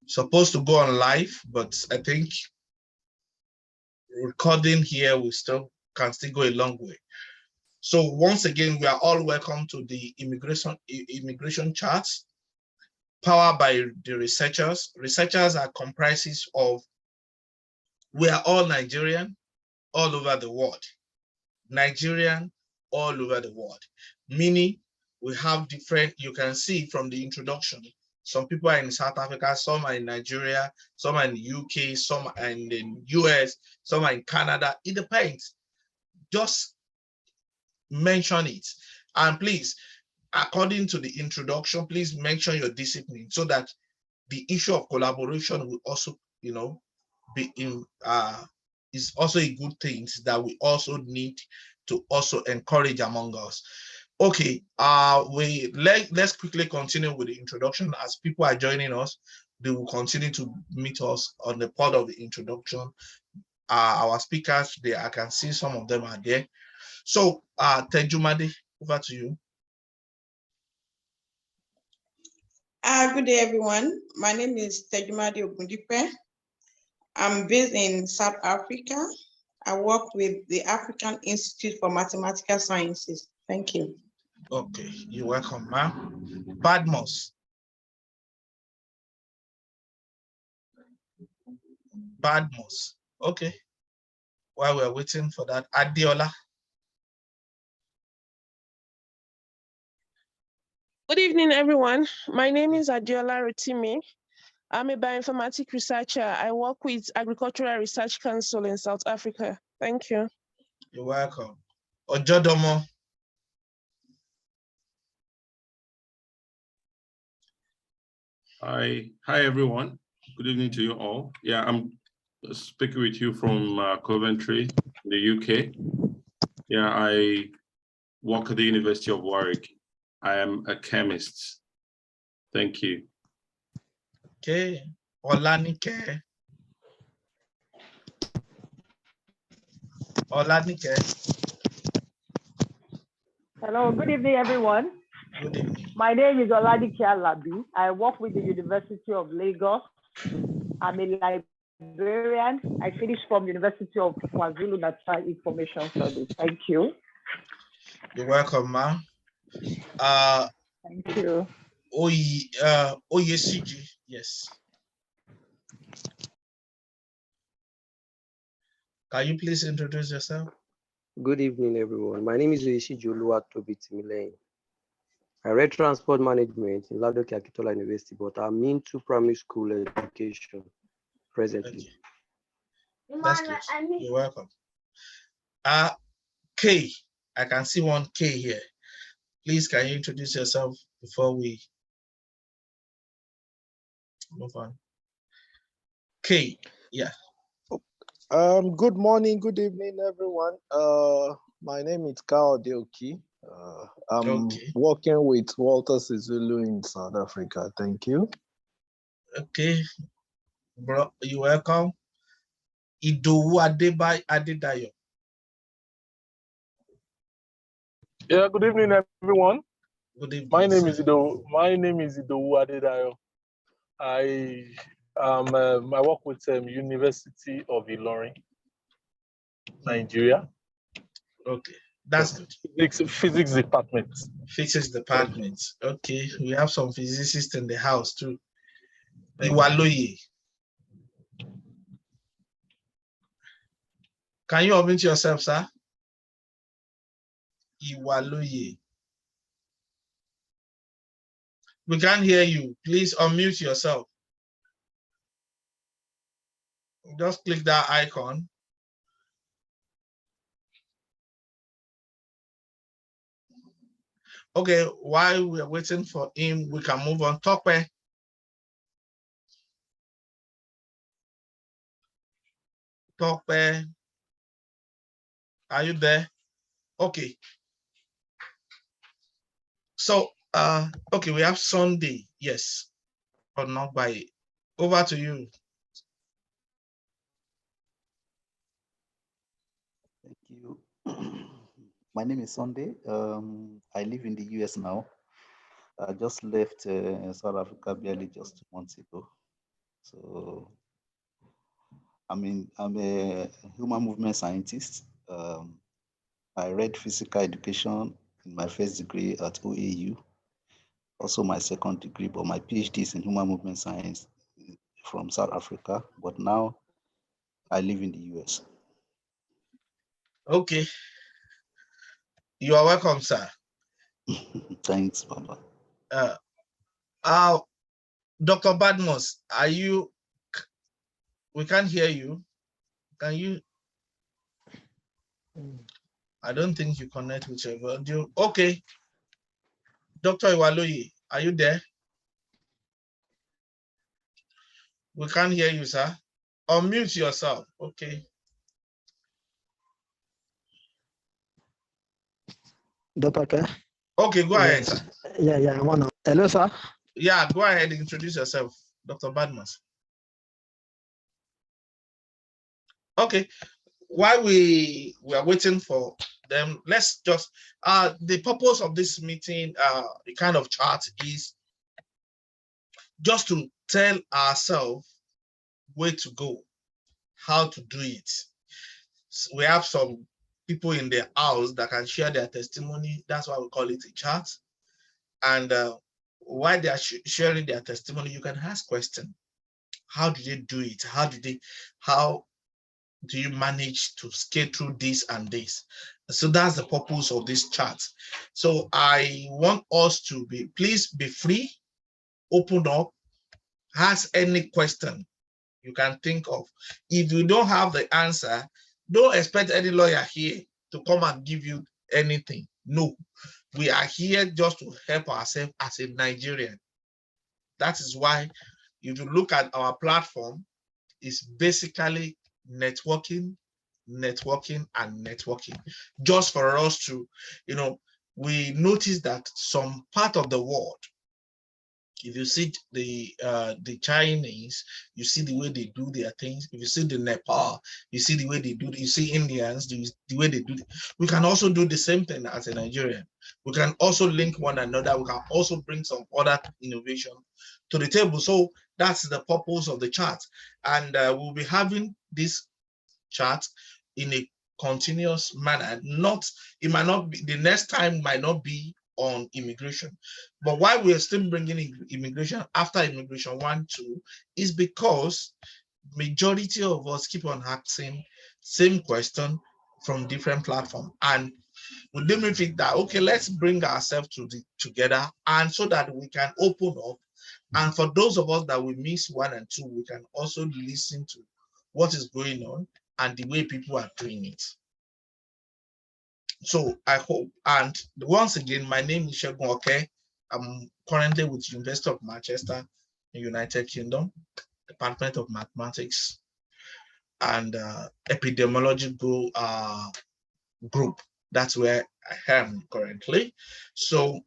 Supposed to go on live, but I think recording here we can still go a long way. So once again, we are all welcome to the immigration charts powered by the researchers. Researchers are comprises of, we are all Nigerian all over the world. Nigerian all over the world, meaning we have different, you can see from the introduction, some people are in South Africa, some are in Nigeria, some are in the UK, some are in the US, some are in Canada. It depends. Just mention it. And please, according to the introduction, please mention your discipline so that the issue of collaboration will also, be in is also a good thing that we also need to also encourage among us. Okay, let's quickly continue with the introduction. As people are joining us, they will continue to meet us on the part of the introduction. Our speakers, I can see some of them are there. So, Tejumade, over to you. Good day, everyone. My name is Tejumade Ogundipe. I'm based in South Africa. I work with the African Institute for Mathematical Sciences. Thank you. Okay, you're welcome, ma'am. Badmus. Badmus. Okay. While we're waiting for that, Adiola. Good evening, everyone. My name is Adiola Rotimi. I'm a bioinformatics researcher. I work with Agricultural Research Council in South Africa. Thank you. You're welcome. Ojodomo. Hi, everyone. Good evening to you all. Yeah, I'm speaking with you from Coventry, the UK. Yeah, I work at the University of Warwick. I am a chemist. Thank you. Okay. Olanike. Olanike. Hello, good evening, everyone. Good evening. My name is Oladike Alabi. I work with the University of Lagos. I'm a librarian. I finished from University of KwaZulu-Natal Information Studies. Thank you. You're welcome, ma'am. Thank you. Oyesiji, yes. Can you please introduce yourself? Good evening, everyone. My name is Oyesiji Oluwatobitimileyin. I read transport management in Ladoke Akitola University, but I'm into primary school education presently. That's good. You're welcome. K, I can see one K here. Please, can you introduce yourself before we move on? K, yeah. Good morning, good evening, everyone. My name is Kao Deoki. I'm working with Walter Sisulu in South Africa. Thank you. Okay, bro, you're welcome. Idowu Adedayo. Yeah, good evening, everyone. Good evening. My name is Idowu Adedayo. I work with University of Ilorin, Nigeria. Okay, that's good. Physics department. Physics department. Okay, we have some physicists in the house too. Iwaloye. Can you unmute yourself, sir? Iwaloye. We can't hear you. Please unmute yourself. Just click that icon. Okay, while we're waiting for him, we can move on. Tope. Tope. Are you there? Okay. So, okay, we have Sunday. Yes. Or not by. Over to you. Thank you. My name is Sunday. I live in the US now. I just left South Africa barely just 2 months ago. So I'm a human movement scientist. I read physical education in my first degree at OAU, also my second degree, but my PhD is in human movement science from South Africa, but now I live in the US. Okay. You are welcome, sir. Thanks, Baba. Dr. Badmus, are you, we can't hear you. Can you? I don't think you connect with your audio. Okay. Dr. Iwaloyi, are you there? We can't hear you, sir. Unmute yourself. Okay. Dr. K. Okay, go ahead, sir. Yeah, I'm on. Hello, sir. Yeah, go ahead and introduce yourself, Dr. Badmus. Okay, while we are waiting for them, let's just, the purpose of this meeting, the kind of chart is just to tell ourselves where to go, how to do it. So we have some people in the house that can share their testimony. That's why we call it a chart. And while they are sharing their testimony, you can ask questions. How did they do it? How do you manage to skate through this and this? So that's the purpose of this chart. So I want us to please be free, open up, ask any question you can think of. If you don't have the answer, don't expect any lawyer here to come and give you anything. No, we are here just to help ourselves as a Nigerian. That is why if you look at our platform, it's basically networking, and networking. Just for us to, we notice that some part of the world, if you see the Chinese, you see the way they do their things. If you see the Nepal, you see the way they do it. You see Indians, the way they do it. We can also do the same thing as a Nigerian. We can also link one another. We can also bring some other innovation to the table. So that's the purpose of the chart. And we'll be having this chart in a continuous manner. It might not be, the next time might not be on immigration, but why we're still bringing immigration after immigration 1, 2 is because majority of us keep on asking same question from different platforms, and we didn't think that, okay, let's bring ourselves together, and so that we can open up, and for those of us that we miss 1 and 2, we can also listen to what is going on and the way people are doing it. So I hope, and once again, my name is Segun Oke. I'm currently with University of Manchester in United Kingdom, Department of Mathematics and Epidemiology group. That's where I am currently. So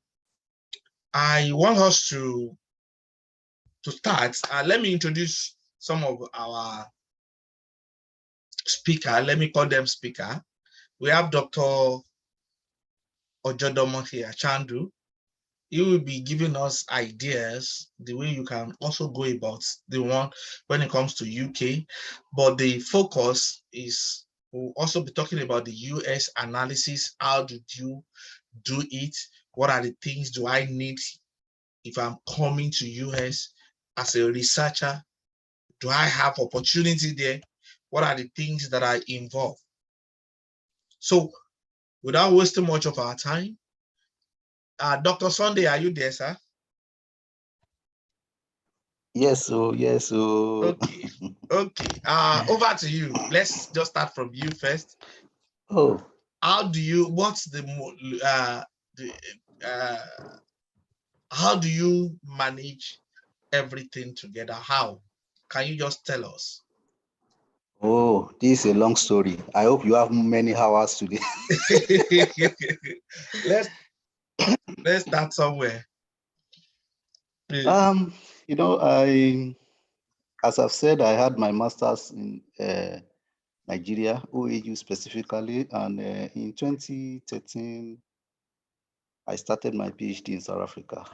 I want us to start. Let me introduce some of our speaker. Let me call them speaker. We have Dr. Ojodomo here, Chandu. He will be giving us ideas, the way you can also go about the one when it comes to UK. But the focus is, we'll also be talking about the US analysis. How did you do it? What are the things do I need if I'm coming to US as a researcher? Do I have opportunity there? What are the things that are involved? So without wasting much of our time, Dr. Sunday, are you there, sir? Yes, so yes, so okay. Over to you. Let's just start from you first. Oh, how do you how do you manage everything together? How can you just tell us? Oh, this is a long story. I hope you have many hours today. let's start somewhere. You know, as I've said, I had my master's in Nigeria, OAU specifically, and in 2013, I started my PhD in South Africa.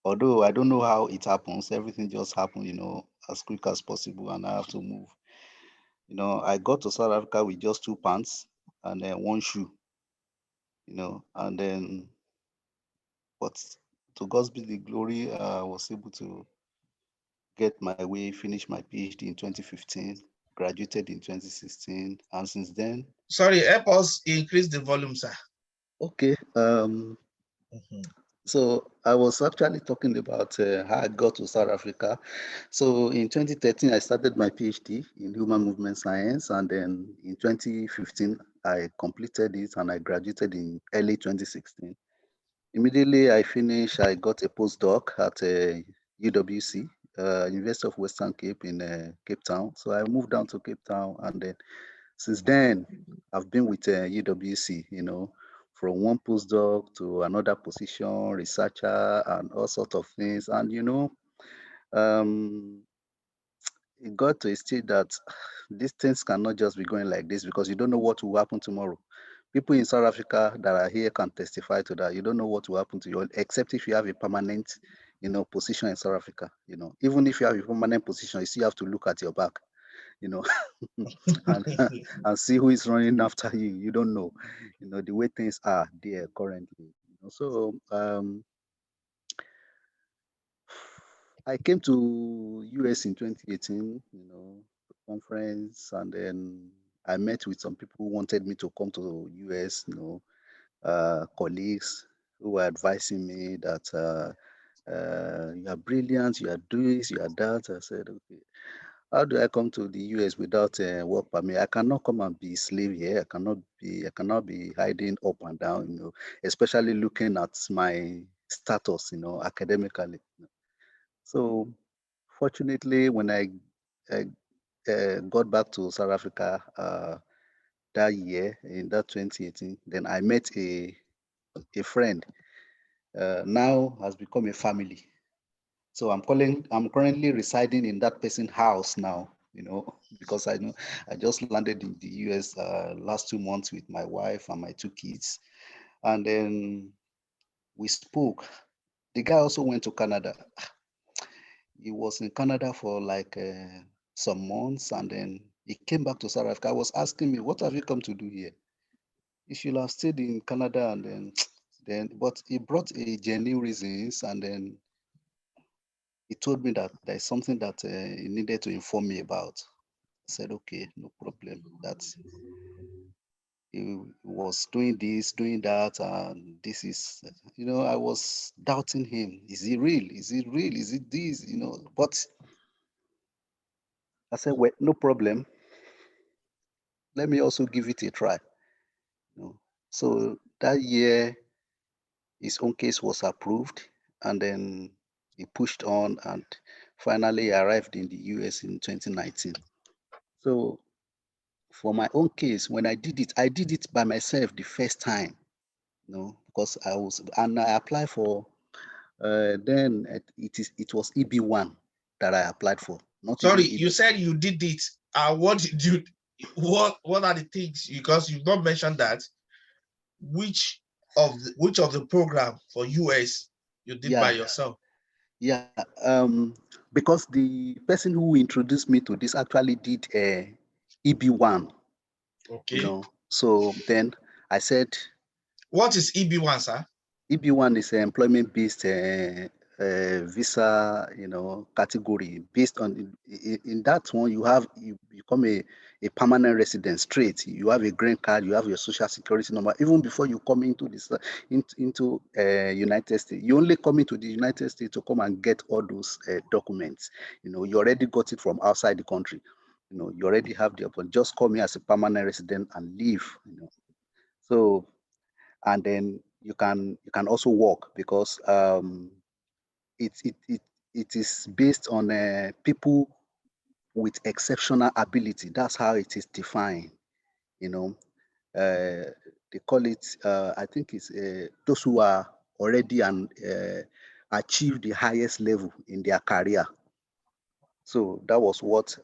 although I don't know how it happens, everything just happened, you know, as quick as possible, and I have to move. You know, I got to South Africa with just 2 pants and then 1 shoe, you know, and then, but to God's be the glory, I was able to get my way, finish my PhD in 2015, graduated in 2016, and since then. Sorry, help us increase the volume, sir. Okay. So I was actually talking about how I got to South Africa. So in 2013, I started my PhD in human movement science, and then in 2015, I completed it and I graduated in early 2016. Immediately I finished, I got a postdoc at UWC, University of Western Cape in Cape Town. So I moved down to Cape Town, and then since then, I've been with UWC, you know, from one postdoc to another position, researcher, and all sorts of things. And, you know, it got to a state that these things cannot just be going like this, because you don't know what will happen tomorrow. People in South Africa that are here can testify to that. You don't know what will happen to you, except if you have a permanent, you know, position in South Africa. You know, even if you have a permanent position, you still have to look at your back, you know, and see who is running after you. You don't know, you know, the way things are there currently. You know? So I came to US in 2018, you know, conference, and then I met with some people who wanted me to come to US, you know, colleagues who were advising me that you are brilliant, you are this, you are that. I said, okay, how do I come to the US without work permit? I cannot come and be slave here. I cannot be hiding up and down, you know, especially looking at my status, you know, academically. So fortunately, when I got back to South Africa that year, in that 2018, then I met a friend, now has become a family. So I'm currently residing in that person's house now, you know, because I know I just landed in the US last 2 months with my wife and my 2 kids. And then we spoke. The guy also went to Canada. He was in Canada for like some months, and then he came back to South Africa. I was asking me, what have you come to do here? You should have stayed in Canada, and but he brought a genuine reasons, and then he told me that there's something that he needed to inform me about. I said, okay, no problem. That's he was doing this, doing that, and this is, you know, I was doubting him. Is he real? Is he real? Is it this? You know, but I said, well, no problem. Let me also give it a try. You know, so that year, his own case was approved, and then he pushed on and finally arrived in the US in 2019. So for my own case, when I did it by myself the first time, you know, because I applied for, then it was EB1 that I applied for. Not Sorry, even you said you did it. What did you, what are the things, because you've not mentioned that, which of the program for US you did by yourself? Yeah, because the person who introduced me to this actually did EB1. Okay. You know, so then I said, what is EB1, sir? EB1 is an employment-based visa, you know, category. Based on in that one, you become a permanent resident straight. You have a green card, you have your social security number. Even before you come into this into United States, you only come into the United States to come and get all those documents. You know, you already got it from outside the country. You know, you already have the option. Just come here as a permanent resident and leave. You know, so and then you can also work, because it is based on people with exceptional ability. That's how it is defined. You know, they call it. I think it's those who are already and achieve the highest level in their career. So that was what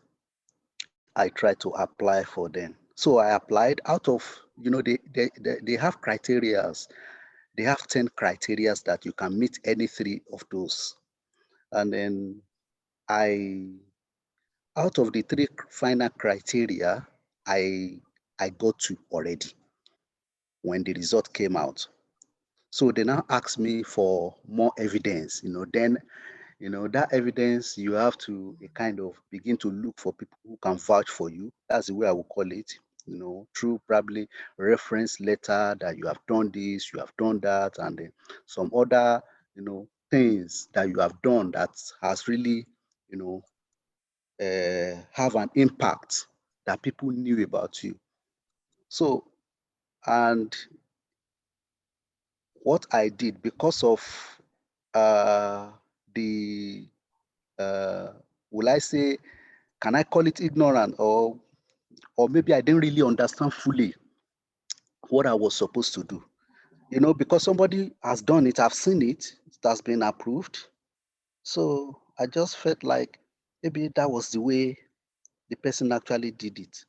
I tried to apply for then. So I applied out of, you know, they have criterias. they have 10 criteria that you can meet any 3 of those. And then out of the 3 final criteria, I got 2 already when the result came out. So they now asked me for more evidence, then, that evidence, you have to kind of begin to look for people who can vouch for you. That's the way I would call it, through probably reference letter that you have done this, you have done that, and then some other, things that you have done that has really, have an impact that people knew about you. So, and what I did, because of the will I say, can I call it ignorant, or maybe I didn't really understand fully what I was supposed to do, because somebody has done it, I've seen it, it has been approved. So I just felt like maybe that was the way the person actually did it.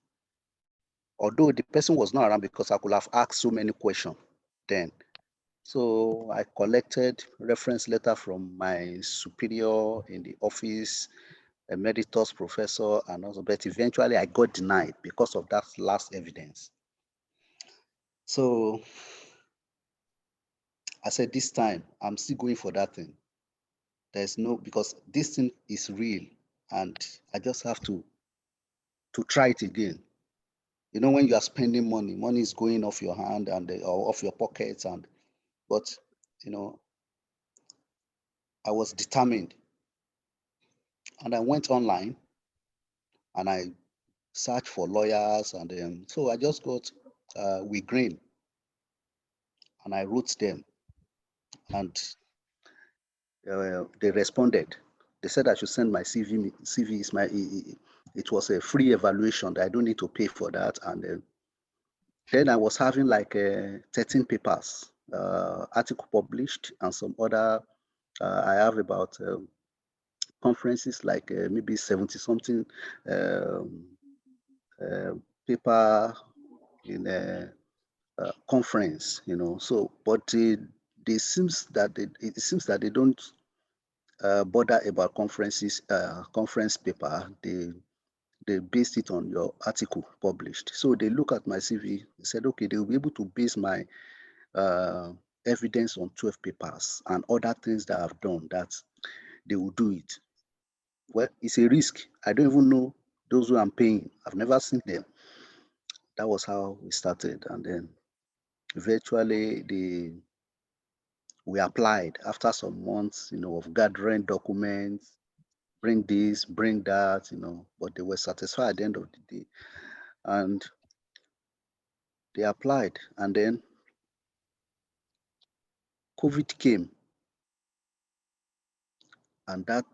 Although the person was not around, because I could have asked so many questions then. So I collected reference letter from my superior in the office, emeritus professor, and also, but eventually I got denied because of that last evidence. So I said, this time I'm still going for that thing. There's no, because this thing is real, and I just have to try it again. When you are spending money is going off your hand and or off your pockets, but I was determined, and I went online and I searched for lawyers, and so I just got WeGreen, and I wrote them, and they responded. They said I should send my CV. CV is it was a free evaluation that I don't need to pay for that, and then I was having like 13 papers, article published, and some other. I have about conferences like maybe 70 something paper in a conference, So, but it seems that they don't bother about conferences, conference paper. They based it on your article published. So they look at my CV. They said, okay, they will be able to base my evidence on 12 papers and other things that I've done, that they will do it. Well, it's a risk. I don't even know those who I'm paying. I've never seen them. That was how we started. And then eventually we applied after some months, of gathering documents, bring this, bring that, but they were satisfied at the end of the day. And they applied, and then COVID came. And that,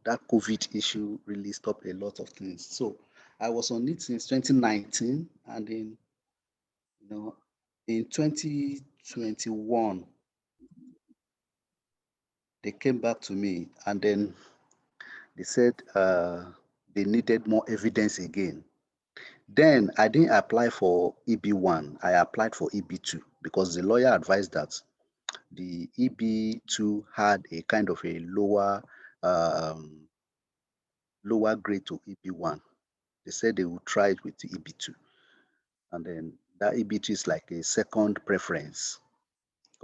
that COVID issue really stopped a lot of things. So I was on it since 2019, and in 2021, they came back to me, and then they said they needed more evidence again. Then I didn't apply for EB1, I applied for EB2, because the lawyer advised that the EB2 had a kind of a lower grade to EB1. They said they would try it with the EB2. And then that EB2 is like a second preference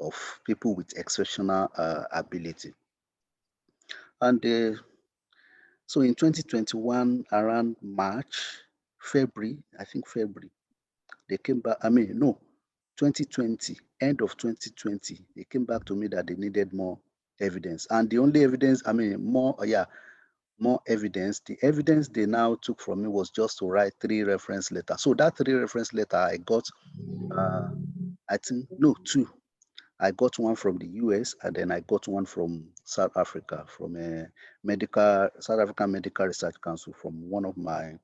of people with exceptional ability. And so in 2021, around February, they came back. 2020, end of 2020, they came back to me that they needed more evidence. And the only evidence, more evidence. The evidence they now took from me was just to write 3 reference letters. So that 3 reference letter I got, I think, no, 2. I got one from the US, and then I got one from South Africa, from a South African Medical Research Council, from one of my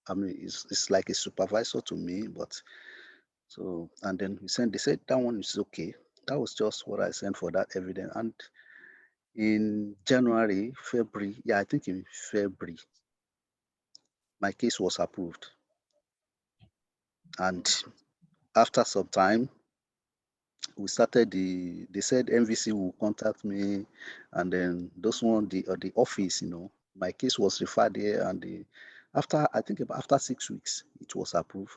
it's like a supervisor to me, but so, and then they said that one is okay. That was just what I sent for that evidence. And in February, I think in February, my case was approved. And after some time, we started they said MVC will contact me, and then those one, the office, my case was referred there, and after, I think after 6 weeks, it was approved.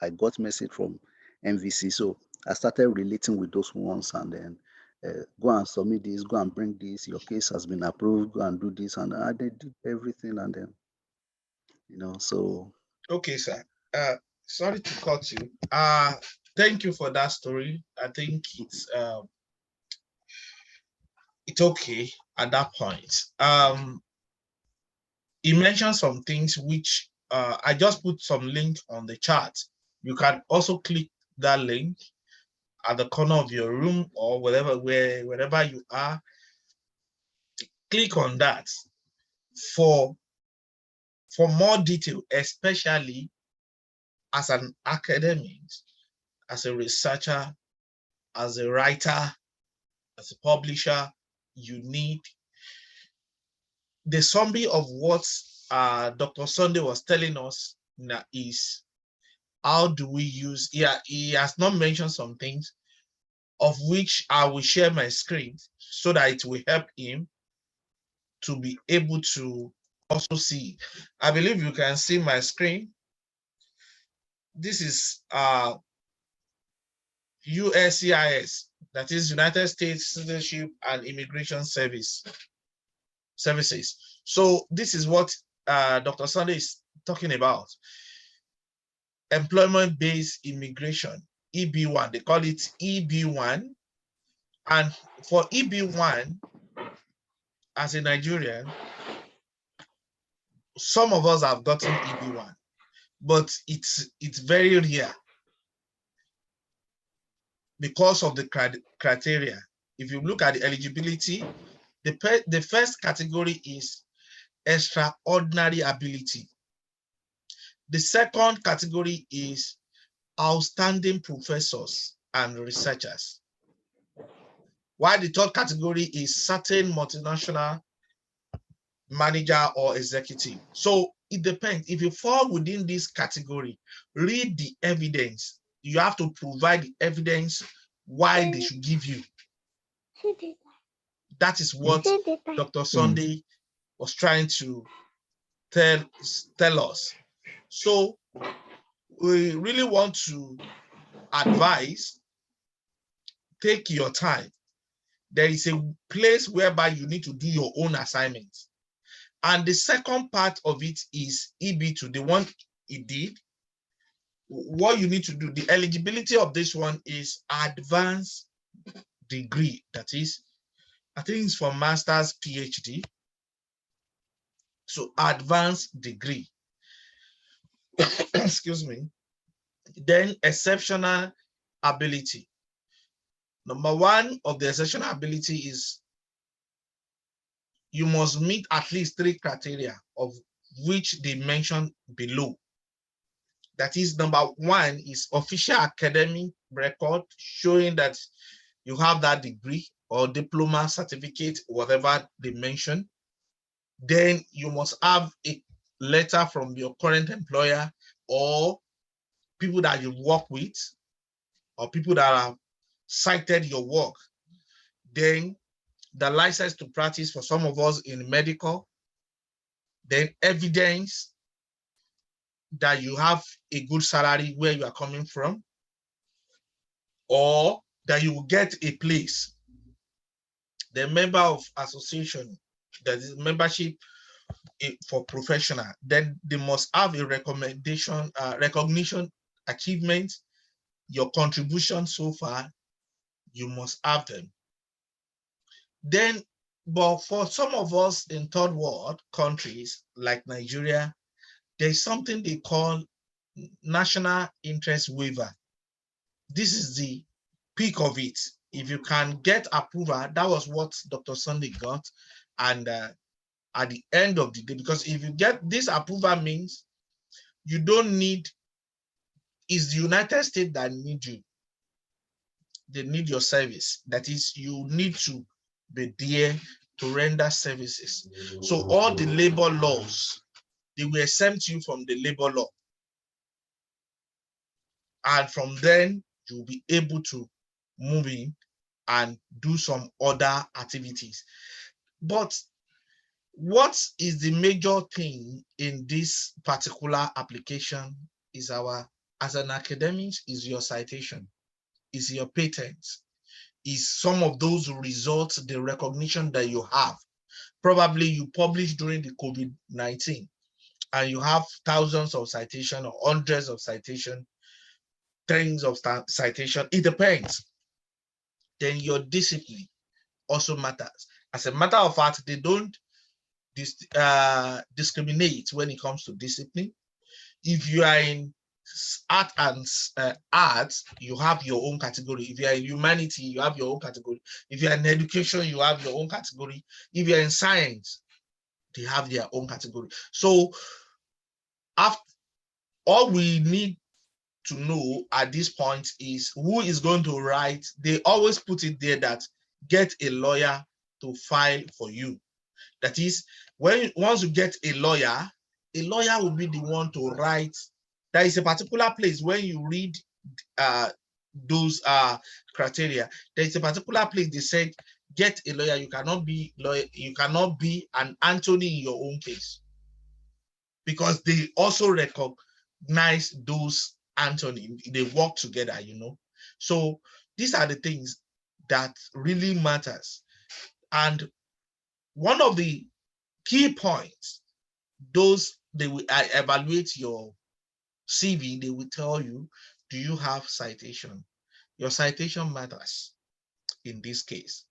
I got message from MVC, so I started relating with those ones, and then go and submit this, go and bring this, your case has been approved, go and do this, and I did everything, and then, so. Okay, sir. Sorry to cut you. Thank you for that story. I think it's okay at that point. He mentioned some things which I just put some link on the chat. You can also click that link at the corner of your room or wherever you are. Click on that for more detail, especially as an academic, as a researcher, as a writer, as a publisher. You need the summary of what Dr. Sunday was telling us is how do we use, he has not mentioned some things of which I will share my screen so that it will help him to be able to also see. I believe you can see my screen. This is USCIS, that is United States Citizenship and Immigration Services. So this is what Dr. Sunday is talking about. Employment-based immigration, EB1, they call it EB1. And for EB1, as a Nigerian, some of us have gotten EB1, but it's very rare because of the criteria. If you look at the eligibility, the first category is extraordinary ability. The second category is outstanding professors and researchers. While the third category is certain multinational manager or executive. So it depends. If you fall within this category, read the evidence. You have to provide the evidence why they should give you. That is what Dr. Sunday was trying to tell us. So we really want to advise, take your time. There is a place whereby you need to do your own assignments. And the second part of it is EB2, the one he did. What you need to do, the eligibility of this one is advanced degree. That is, I think it's for master's, PhD. So advanced degree. Excuse me. Then exceptional ability. Number one of the exceptional ability is you must meet at least 3 criteria, of which they mention below. That is, number one is official academic record showing that you have that degree or diploma, certificate, whatever they mention. Then you must have a letter from your current employer or people that you work with or people that have cited your work. Then the license to practice for some of us in medical. Then evidence that you have a good salary where you are coming from, or that you will get a place. The member of association, that is membership for professional, then they must have a recommendation, recognition, achievement, your contribution so far, you must have them. Then, but for some of us in third world countries like Nigeria, there's something they call national interest waiver. This is the peak of it. If you can get approval, that was what Dr. Sunday got. And at the end of the day, because if you get this approval means you don't need, it's the United States that need you. They need your service. That is, you need to be there to render services. So all the labor laws, they will exempt you from the labor law. And from then, you'll be able to move in and do some other activities. But what is the major thing in this particular application is as an academic, is your citation, is your patent, is some of those results, the recognition that you have. Probably you published during the COVID-19 and you have thousands of citation or hundreds of citation, tens of citation, it depends. Then your discipline also matters. As a matter of fact, they don't discriminate when it comes to discipline. If you are in art and arts, you have your own category. If you are in humanity, you have your own category. If you are in education, you have your own category. If you are in science, they have their own category. So all we need to know at this point is who is going to write. They always put it there that get a lawyer to file for you. That is, once you get a lawyer will be the one to write. There is a particular place when you read those criteria. There is a particular place they said get a lawyer. You cannot be lawyer. You cannot be an Anthony in your own case, because they also recognize those Anthony. They work together, you know. So these are the things that really matters. And one of the key points, they will evaluate your CV. They will tell you, do you have citation? Your citation matters in this case.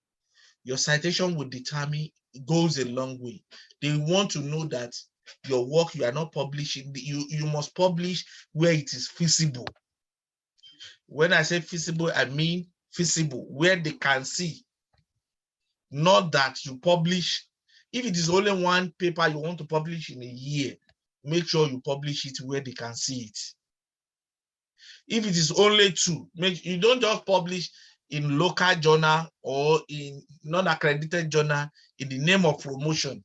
Your citation will determine, it goes a long way. They want to know that your work, you are not publishing, you must publish where it is feasible. When I say feasible, I mean feasible, where they can see. Not that you publish, if it is only one paper you want to publish in a year, make sure you publish it where they can see it. If it is only two, you don't just publish in local journal or in non-accredited journal in the name of promotion.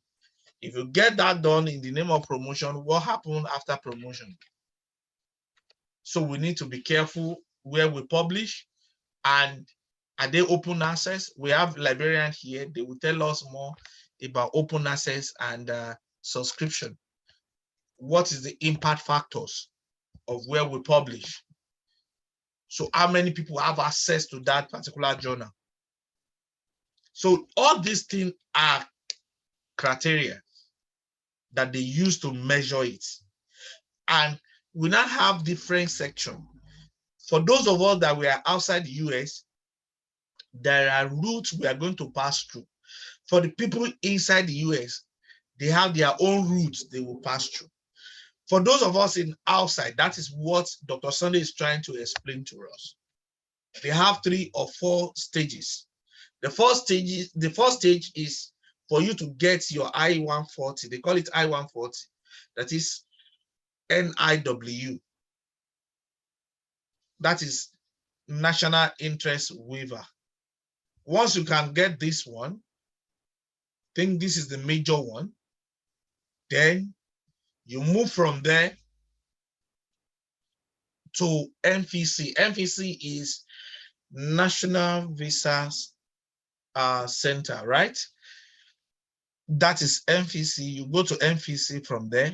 If you get that done in the name of promotion, what happened after promotion? So we need to be careful where we publish, and are they open access? We have librarians here. They will tell us more about open access and subscription. What is the impact factors of where we publish? So how many people have access to that particular journal? So all these things are criteria that they use to measure it. And we now have different sections. For those of us that we are outside the US, there are routes we are going to pass through. For the people inside the US, they have their own routes they will pass through. For those of us in outside, that is what Dr. Sunday is trying to explain to us. They have 3 or 4 stages. The first stage is for you to get your I-140. They call it I-140. That is NIW. That is National Interest Waiver. Once you can get this one, I think this is the major one, then you move from there to NVC. NVC is National Visas Center, right? That is NVC. You go to NVC from there,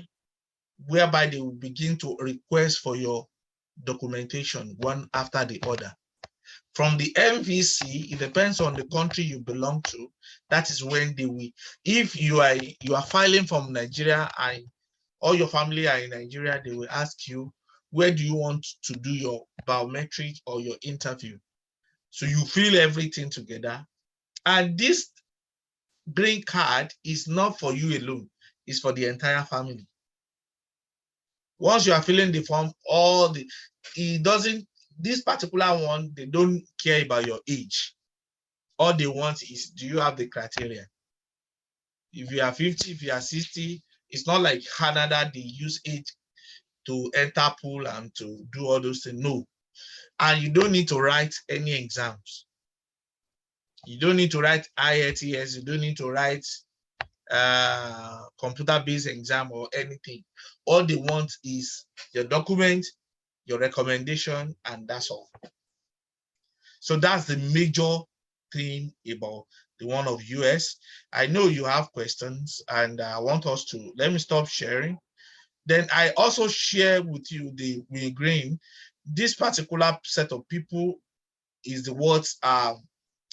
whereby they will begin to request for your documentation one after the other. From the NVC, it depends on the country you belong to. That is when they will, if you are filing from Nigeria and all your family are in Nigeria, they will ask you, where do you want to do your biometric or your interview? So you fill everything together. And this green card is not for you alone, it's for the entire family. Once you are filling the form, this particular one, they don't care about your age. All they want is, do you have the criteria? If you are 50, if you are 60, it's not like Canada, they use age to enter pool and to do all those things. No. And you don't need to write any exams. You don't need to write IELTS. You don't need to write computer-based exam or anything. All they want is your document your recommendation, and that's all. So that's the major thing about the one of US. I know you have questions, and I want us to, let me stop sharing. Then I also share with you the WinGreen. This particular set of people is the words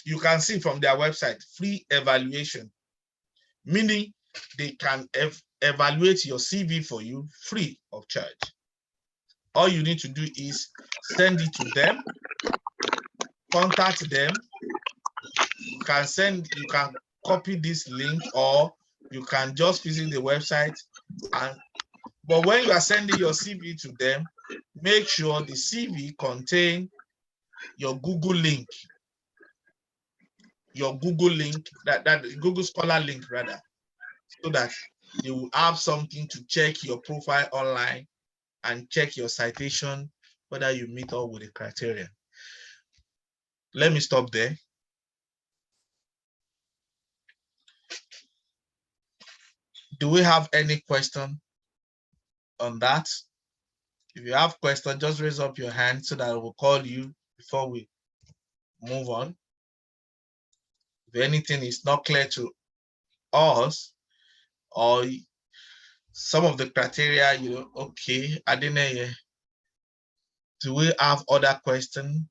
you can see from their website, free evaluation, meaning they can evaluate your CV for you free of charge. All you need to do is send it to them, contact them. You can copy this link, or you can just visit the website. But when you are sending your CV to them, make sure the CV contain your Google link, that Google Scholar link rather, so that they will have something to check your profile online and check your citation, whether you meet up with the criteria. Let me stop there. Do we have any question on that? If you have questions, just raise up your hand so that I will call you before we move on. If anything is not clear to us, or some of the criteria, okay, I didn't hear. Do we have other questions?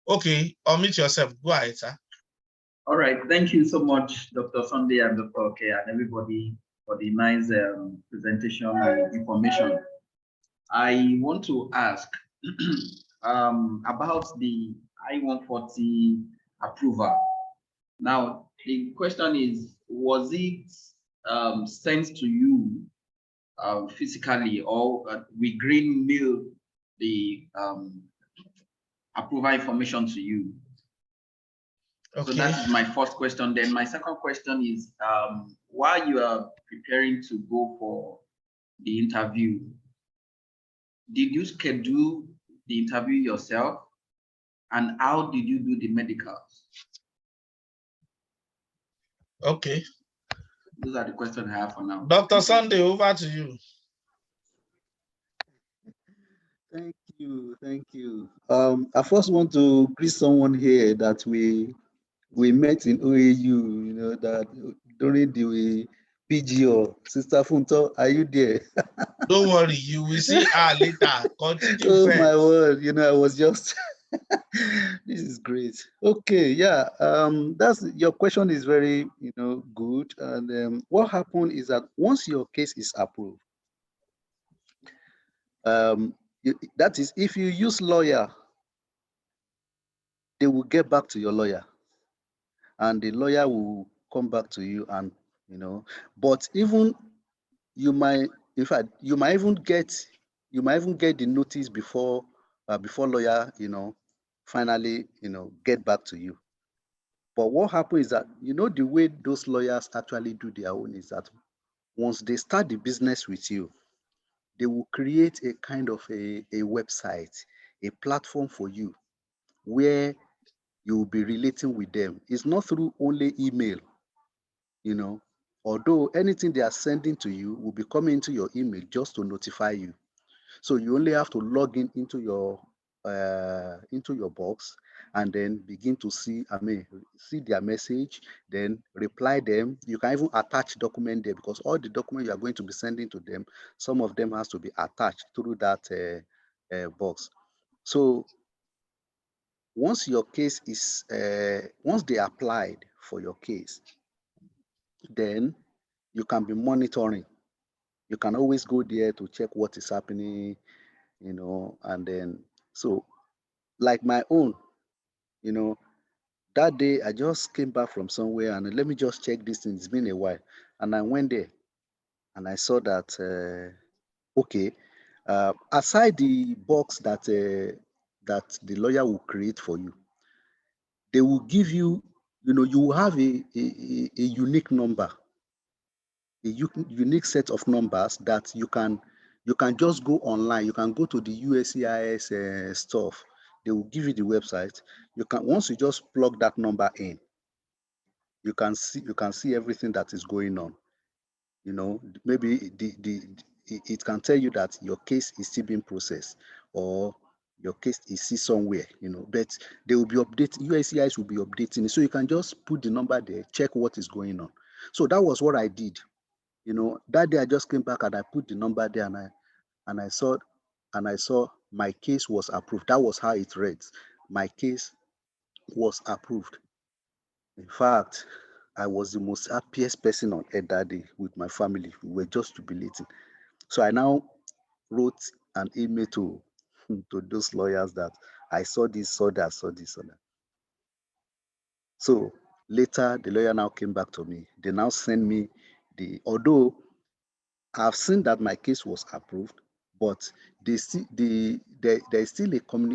Okay, unmute yourself. Go ahead, sir. All right, thank you so much, Dr. Sunday and Dr. Oke, and everybody for the nice presentation and information. I want to ask about the I-140 approval. Now, the question is, was it sent to you physically, or WinGreen mailed the approval information to you? Okay. So that is my first question. Then my second question is, while you are preparing to go for the interview, did you schedule the interview yourself? And how did you do the medicals? Okay. Those are the questions I have for now. Dr. Sunday, over to you. Thank you, thank you. I first want to greet someone here that we met in OAU, that during the PGO. Sister Funto, are you there? Don't worry, you will see her later. Continue. Oh first. my word, I was just, this is great. Okay, yeah, that's, your question is very, good. And what happened is that once your case is approved, that is, if you use lawyer, they will get back to your lawyer, and the lawyer will come back to you, and but even you might, in fact, you might even get the notice before lawyer, finally, get back to you. But what happens is that, the way those lawyers actually do their own is that once they start the business with you, they will create a kind of a website, a platform for you where you will be relating with them. It's not through only email, although anything they are sending to you will be coming into your email just to notify you. So you only have to log in into your box and then begin to see their message, then reply them. You can even attach document there, because all the documents you are going to be sending to them, some of them has to be attached through that box. So once your case is, once they applied for your case, then you can be monitoring. You can always go there to check what is happening, and then, so like my own, that day I just came back from somewhere and let me just check this thing. It's been a while. And I went there and I saw that, okay, aside the box that the lawyer will create for you, they will give you, you will have a unique number, a unique set of numbers that you can just go online. You can go to the USCIS stuff. They will give you the website. You can, once you just plug that number in, you can see everything that is going on. Maybe it can tell you that your case is still being processed or your case is still somewhere, but they will be updating, USCIS will be updating it. So you can just put the number there, check what is going on. So that was what I did. That day I just came back and I put the number there and I saw my case was approved. That was how it read. My case was approved. In fact, I was the most happiest person on earth that day with my family. We were just jubilating. So I now wrote an email to those lawyers that I saw this, saw that, saw this, saw that. So later, the lawyer now came back to me. They now sent me although I've seen that my case was approved, but there is still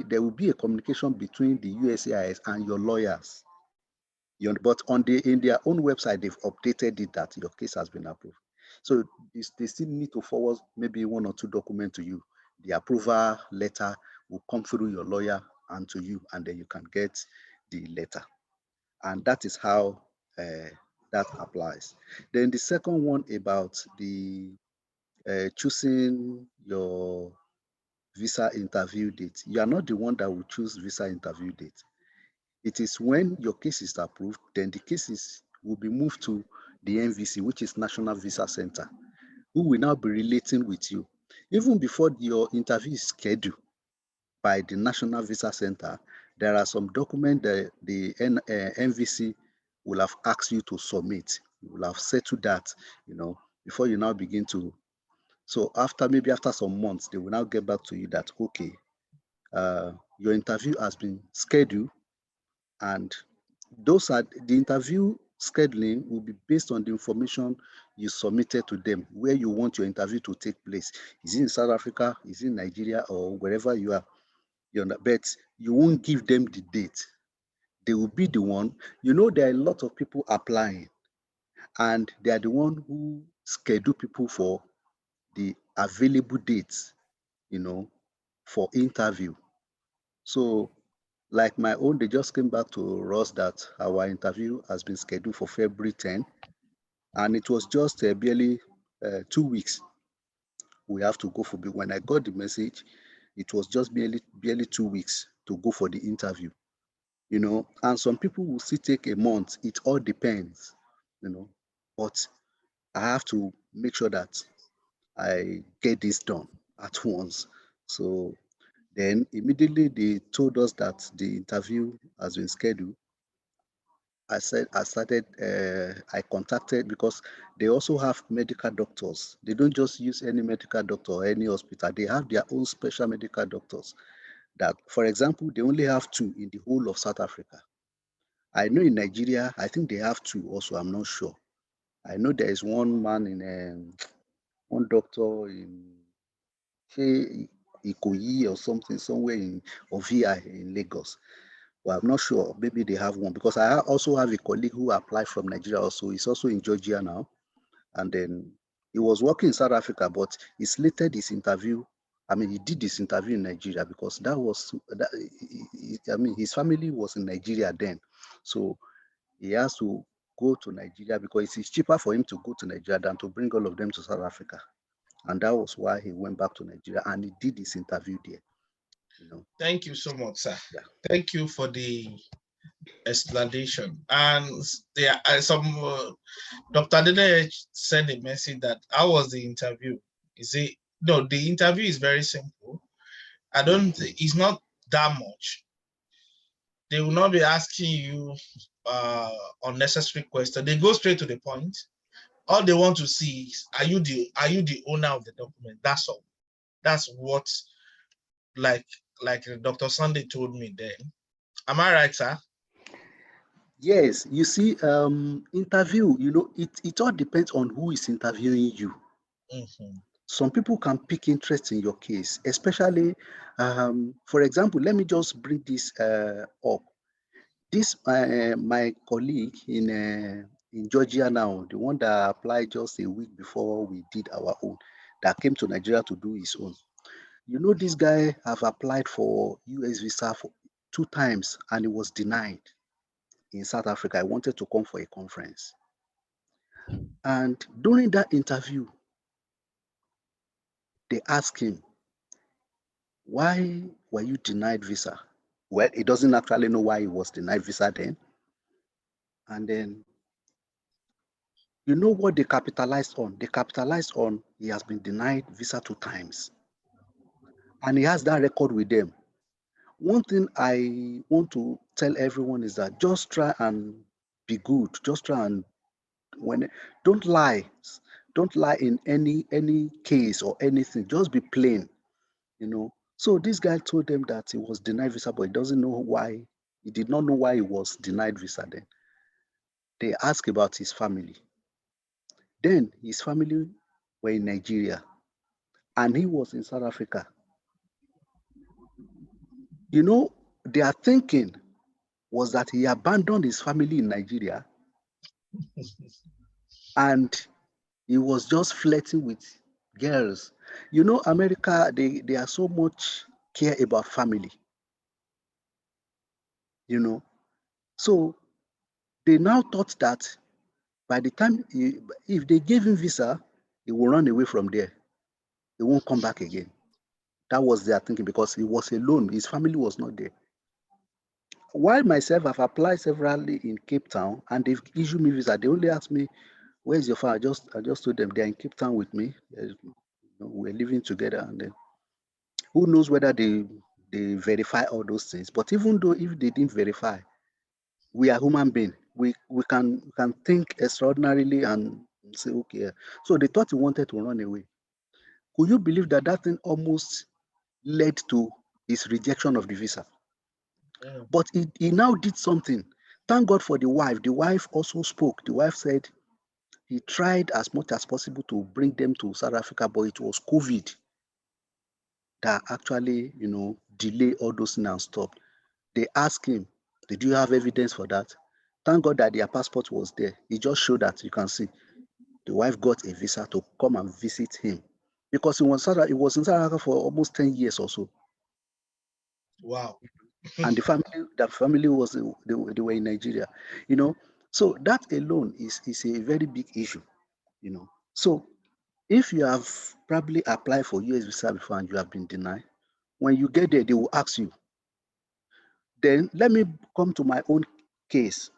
there will be a communication between the USCIS and your lawyers. But in their own website, they've updated it that your case has been approved. So they still need to forward maybe 1 or 2 documents to you. The approval letter will come through your lawyer and to you, and then you can get the letter. And that is how that applies. Then the second one about the choosing your visa interview date. You are not the one that will choose visa interview date. It is when your case is approved, then the cases will be moved to the NVC, which is National Visa Center, who will now be relating with you. Even before your interview is scheduled by the National Visa Center, there are some documents that the NVC will have asked you to submit. You will have settled that, before you now begin to. So maybe after some months, they will now get back to you that, okay, your interview has been scheduled, and the interview scheduling will be based on the information you submitted to them, where you want your interview to take place. Is it in South Africa? Is it in Nigeria? Or wherever you are? But you won't give them the date. They will be the one. There are a lot of people applying, and they are the one who schedule people for the available dates, for interview. So like my own, they just came back to us that our interview has been scheduled for February 10, and it was just barely 2 weeks we have to go for. When I got the message, it was just barely 2 weeks to go for the interview, and some people will still take a month. It all depends, but I have to make sure that I get this done at once. So then immediately they told us that the interview has been scheduled. I contacted, because they also have medical doctors. They don't just use any medical doctor or any hospital. They have their own special medical doctors that, for example, they only have 2 in the whole of South Africa. I know in Nigeria, I think they have 2 also, I'm not sure. I know there is one man one doctor in Ikoyi or something, somewhere in Ovia in Lagos. Well, I'm not sure. Maybe they have one, because I also have a colleague who applied from Nigeria also. He's also in Georgia now. And then he was working in South Africa, but he slated his interview. He did this interview in Nigeria, because his family was in Nigeria then. So he has to go to Nigeria, because it's cheaper for him to go to Nigeria than to bring all of them to South Africa. And that was why he went back to Nigeria, and he did his interview there. Thank you so much, sir. Yeah. Thank you for the explanation. And there are some, Dr. Adene sent a message that, how was the interview? No, the interview is very simple. It's not that much. They will not be asking you unnecessary questions. They go straight to the point. All they want to see is, are you the owner of the document? That's all. That's what, like Dr. Sunday told me then. Am I right, sir? Yes, you see, interview, it all depends on who is interviewing you. Mm-hmm. Some people can pick interest in your case, especially, for example, let me just bring this up. This, my colleague in Georgia now, the one that applied just a week before we did our own, that came to Nigeria to do his own. This guy have applied for US visa for 2 times, and he was denied in South Africa. I wanted to come for a conference. And during that interview, they asked him, why were you denied visa? Well, he doesn't actually know why he was denied visa then. And then, you know what they capitalized on? They capitalized on he has been denied visa 2 times. And he has that record with them. One thing I want to tell everyone is that just try and be good. Just try and don't lie. Don't lie in any case or anything. Just be plain, you know. So this guy told them that he was denied visa, but he doesn't know why. He did not know why he was denied visa then. They asked about his family. Then his family were in Nigeria and he was in South Africa. You know, their thinking was that he abandoned his family in Nigeria and he was just flirting with girls. You know, America, they are so much care about family, you know. So they now thought that by the time, if they gave him visa, he will run away from there. He won't come back again. That was their thinking because he was alone. His family was not there. While myself, I've applied severally in Cape Town and they've issued me visa. They only asked me, where's your father? I just told them they're in Cape Town with me. We're living together, and then who knows whether they verify all those things. But even though if they didn't verify, we are human beings. We can think extraordinarily and say, okay. So they thought he wanted to run away. Could you believe that that thing almost led to his rejection of the visa? Yeah. But he now did something. Thank God for the wife. The wife also spoke. The wife said he tried as much as possible to bring them to South Africa, but it was COVID that actually, you know, delay all those things and stopped. They asked him, did you have evidence for that? Thank God that their passport was there. He just showed that. You can see the wife got a visa to come and visit him because he was in South Africa for almost 10 years or so. Wow. And the family was they were in Nigeria, you know. So that alone is a very big issue, you know. So if you have probably applied for US visa before and you have been denied, when you get there, they will ask you. Then let me come to my own case.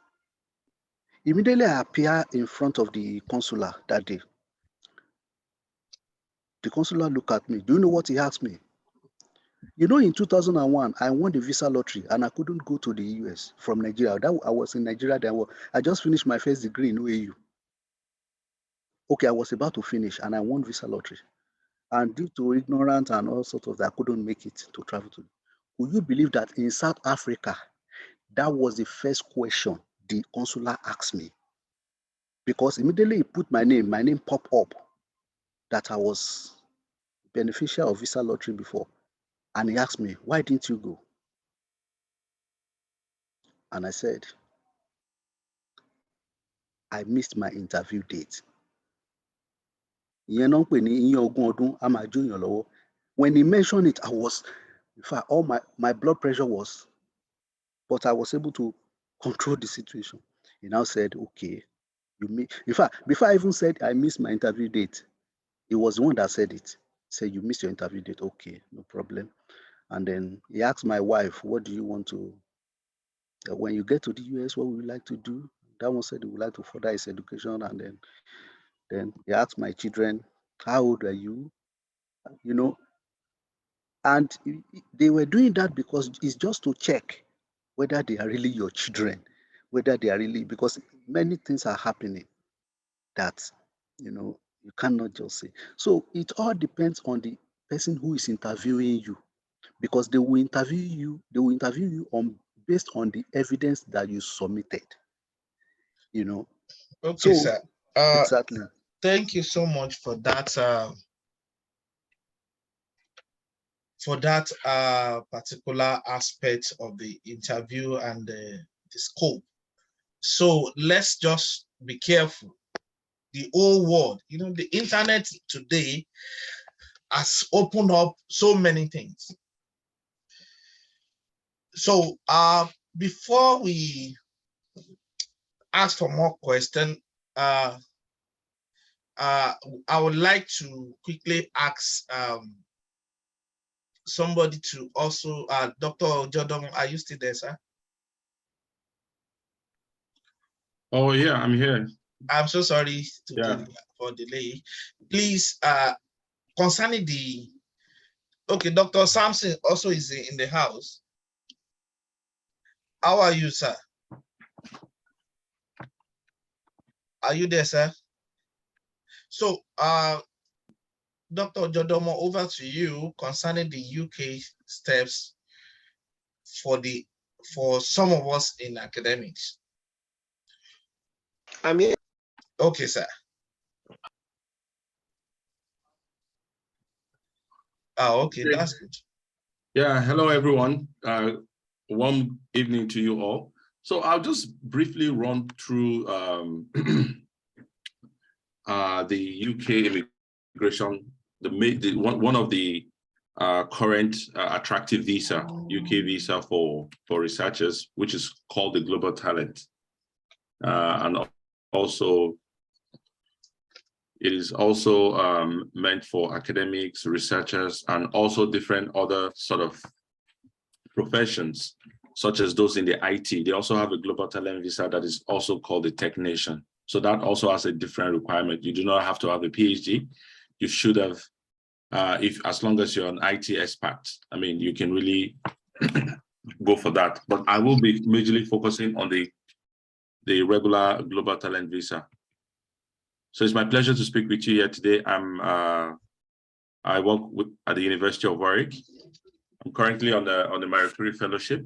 Immediately I appear in front of the consular that day. The consular looked at me. Do you know what he asked me? You know, in 2001, I won the visa lottery and I couldn't go to the US from Nigeria. I was in Nigeria then. I just finished my first degree in OAU. Okay, I was about to finish and I won visa lottery. And due to ignorance and all sorts of that, I couldn't make it to travel to. Would you believe that in South Africa, that was the first question the consular asked me? Because immediately he put my name popped up that I was beneficiary of visa lottery before. And he asked me, why didn't you go? And I said, I missed my interview date. When he mentioned it, I was, in fact, all my blood pressure was, but I was able to control the situation. He now said, okay, in fact, before I even said I missed my interview date, he was the one that said it. He said, you missed your interview date. Okay, no problem. And then he asked my wife, what do you want to, when you get to the US, what would you like to do? That one said he would like to further his education. And then he asked my children, how old are you? You know, and they were doing that because it's just to check whether they are really your children, whether they are really, because many things are happening that, you know, you cannot just say. So it all depends on the person who is interviewing you, because they will interview you on based on the evidence that you submitted, you know. Okay, So sir. exactly. Thank you so much for that. Particular aspect of the interview and the scope. So let's just be careful. The whole world, you know, the internet today has opened up so many things. So before we ask for more questions, I would like to quickly ask somebody to also, Dr. Jodomo, are you still there, sir? Oh yeah, I'm here. I'm so sorry for delay. Please, concerning the, okay, Dr. Samson also is in the house. How are you, sir? Are you there, sir? So, Dr. Jodomo, over to you concerning the UK steps for some of us in academics. I'm here. Okay, sir. Okay, that's good. Yeah, hello everyone. Warm evening to you all. So I'll just briefly run through the UK immigration, one of the current attractive visa, UK visa for researchers, which is called the Global Talent. And also, it is also meant for academics, researchers, and also different other sort of professions, such as those in the IT. They also have a Global Talent visa that is also called the Technician. So that also has a different requirement. You do not have to have a PhD. You should have, as long as you're an IT expert. I mean, you can really go for that. But I will be majorly focusing on the regular Global Talent visa. So it's my pleasure to speak with you here today. I work at the University of Warwick. I'm currently on the Marie Curie Fellowship,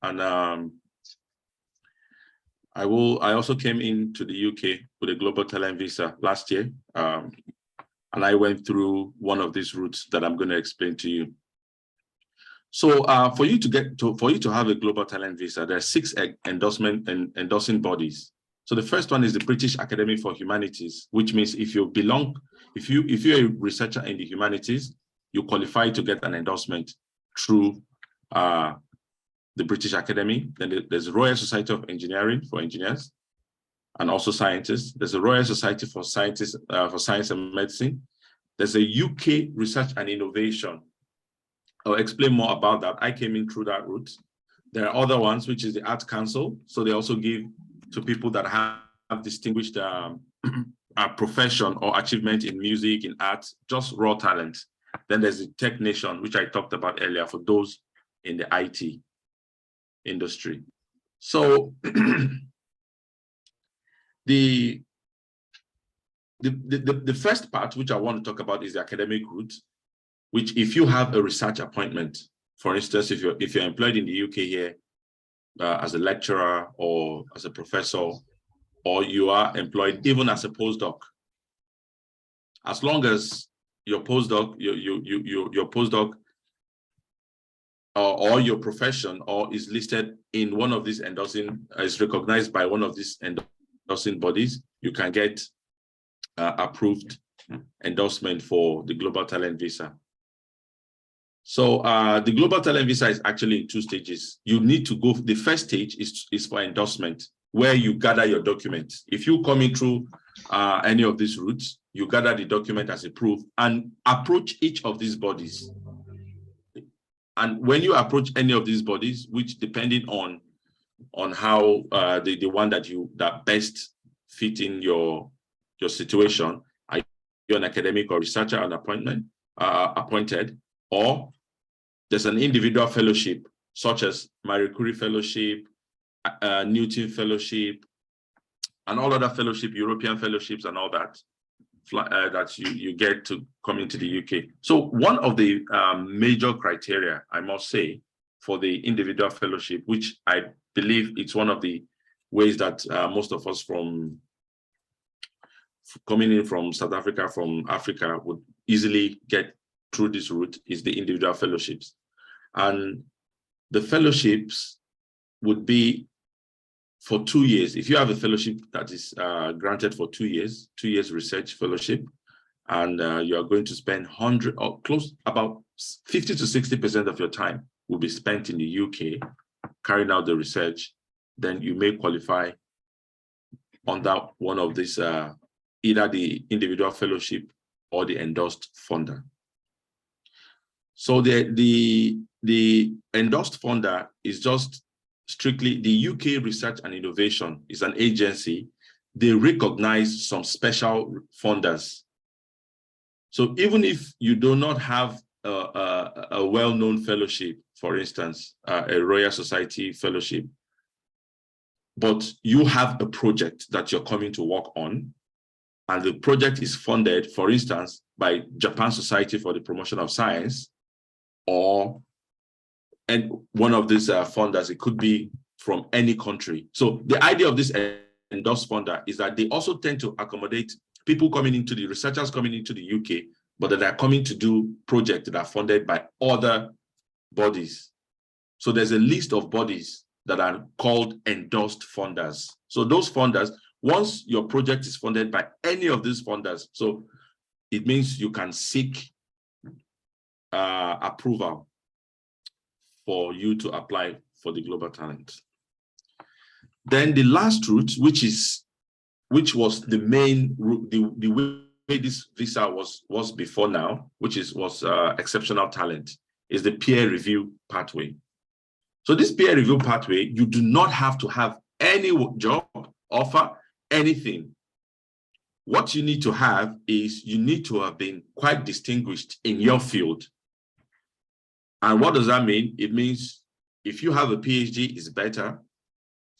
and I also came into the UK with a Global Talent visa last year, and I went through one of these routes that I'm going to explain to you. So for you to have a Global Talent visa, there are 6 endorsing bodies. So the first one is the British Academy for Humanities, which means if you're a researcher in the humanities, you qualify to get an endorsement through the British Academy. Then there's the Royal Society of Engineering for engineers and also scientists. There's a Royal Society for Scientists for Science and Medicine. There's a UK Research and Innovation. I'll explain more about that. I came in through that route. There are other ones, which is the Arts Council. So they also give to people that have distinguished profession or achievement in music, in art, just raw talent. Then there's the Technician, which I talked about earlier for those in the IT industry. So the first part, which I want to talk about, is the academic route, which if you have a research appointment, for instance, if you're employed in the UK here as a lecturer or as a professor, or you are employed even as a postdoc, as long as your postdoc, your postdoc or your profession or is listed in one of these is recognized by one of these endorsing bodies, you can get approved endorsement for the Global Talent visa. So the Global Talent visa is actually in 2 stages. You need to go, the first stage is for endorsement, where you gather your documents. If you come in through any of these routes, you gather the document as a proof and approach each of these bodies. And when you approach any of these bodies, which depending on how the one that best fit in your situation, are you an academic or researcher on appointed, or there's an individual fellowship, such as Marie Curie Fellowship, Newton Fellowship, and all other fellowship, European fellowships and all that, that you get to come into the UK. So one of the major criteria, I must say, for the individual fellowship, which I believe it's one of the ways that most of us coming in from South Africa, from Africa, would easily get through this route, is the individual fellowships. And the fellowships would be for 2 years. If you have a fellowship that is granted for 2 years, 2 years research fellowship, and you are going to spend about 50 to 60% of your time will be spent in the UK carrying out the research, then you may qualify under one of these either the individual fellowship or the endorsed funder. So the endorsed funder is just strictly the UK Research and Innovation is an agency. They recognize some special funders. So even if you do not have a well-known fellowship, for instance, a Royal Society fellowship, but you have a project that you're coming to work on, and the project is funded, for instance, by Japan Society for the Promotion of Science, and one of these funders, it could be from any country. So the idea of this endorsed funder is that they also tend to accommodate people coming into the researchers coming into the UK, but that are coming to do projects that are funded by other bodies. So there's a list of bodies that are called endorsed funders. So those funders, once your project is funded by any of these funders, so it means you can seek approval for you to apply for the Global Talent. Then the last route, which was the main route, the way this visa was before now, which was exceptional talent, is the peer review pathway. So this peer review pathway, you do not have to have any job offer, anything. What you need to have is you need to have been quite distinguished in your field. And what does that mean? It means if you have a PhD, it's better.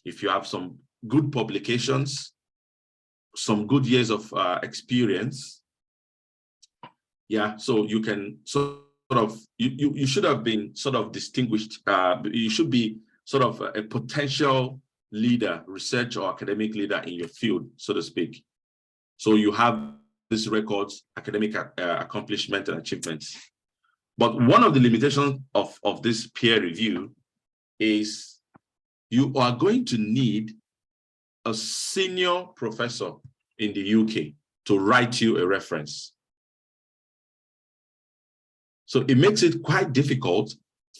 If you have some good publications, some good years of experience, yeah, so you can you should have been sort of distinguished. You should be sort of a potential leader, research or academic leader in your field, so to speak. So you have these records, academic accomplishment and achievements. But one of the limitations of this peer review is you are going to need a senior professor in the UK to write you a reference. So it makes it quite difficult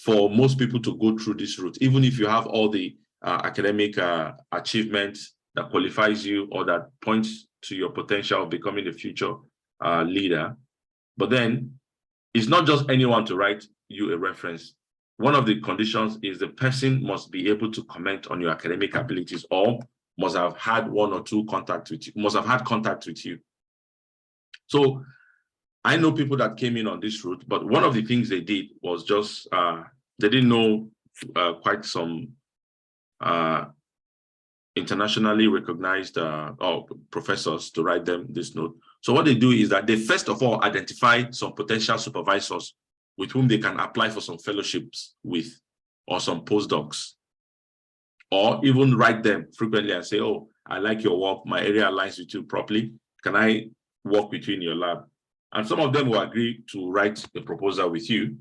for most people to go through this route, even if you have all the academic achievements that qualifies you or that points to your potential of becoming a future leader. But then it's not just anyone to write you a reference. One of the conditions is the person must be able to comment on your academic abilities or must have had one or two contact with you, must have had contact with you. So I know people that came in on this route, but one of the things they did was just, they didn't know quite some internationally recognized professors to write them this note. So what they do is that they first of all identify some potential supervisors with whom they can apply for some fellowships with, or some postdocs, or even write them frequently and say, oh, I like your work, my area aligns with you properly. Can I work with you in your lab? And some of them will agree to write the proposal with you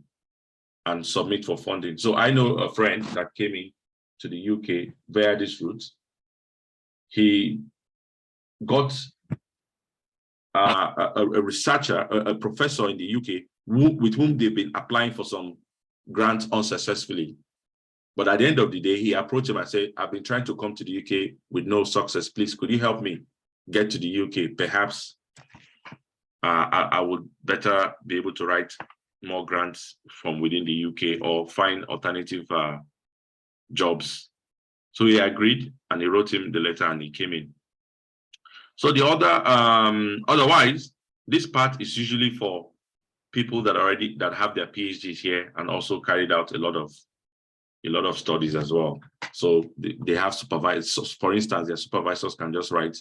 and submit for funding. So I know a friend that came in to the UK via this route. He got a researcher, a professor in the UK with whom they've been applying for some grants unsuccessfully. But at the end of the day, he approached him and said, I've been trying to come to the UK with no success. Please, could you help me get to the UK? Perhaps I would better be able to write more grants from within the UK or find alternative jobs. So he agreed and he wrote him the letter and he came in. So the other, otherwise, this part is usually for people that have their PhDs here and also carried out a lot of studies as well. So they have supervisors. So for instance, their supervisors can just write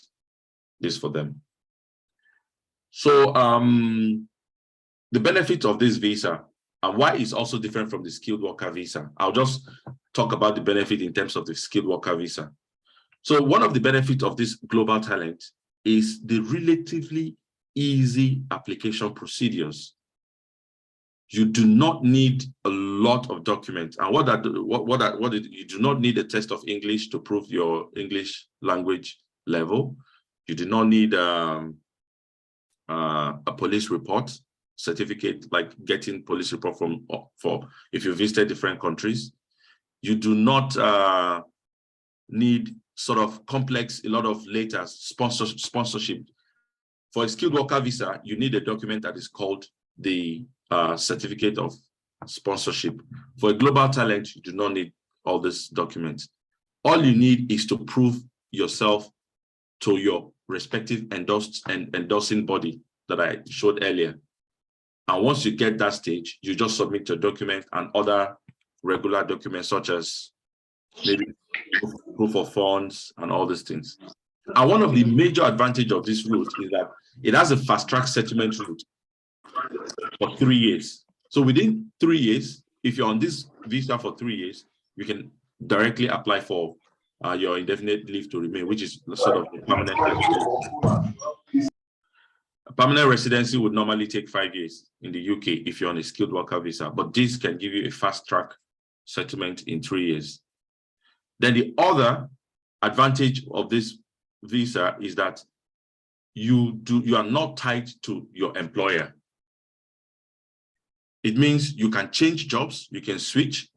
this for them. So the benefit of this visa and why it's also different from the skilled worker visa. I'll just talk about the benefit in terms of the skilled worker visa. So one of the benefits of this global talent is the relatively easy application procedures. You do not need a lot of documents. And you do not need a test of English to prove your English language level. You do not need a police report certificate, like getting police report for if you visited different countries. You do not need sort of complex, a lot of letters, sponsorship For a skilled worker visa, you need a document that is called the certificate of sponsorship. For a global talent, you do not need all these documents. All you need is to prove yourself to your respective endorsing body that I showed earlier. And once you get that stage, you just submit your document and other regular documents such as maybe proof of funds and all these things. And one of the major advantages of this route is that it has a fast-track settlement route for 3 years. So within 3 years, if you're on this visa for 3 years, you can directly apply for your indefinite leave to remain, which is sort of a permanent residency. A permanent residency would normally take 5 years in the UK if you're on a skilled worker visa, but this can give you a fast-track settlement in 3 years. Then the other advantage of this visa is that you are not tied to your employer. It means you can change jobs, you can switch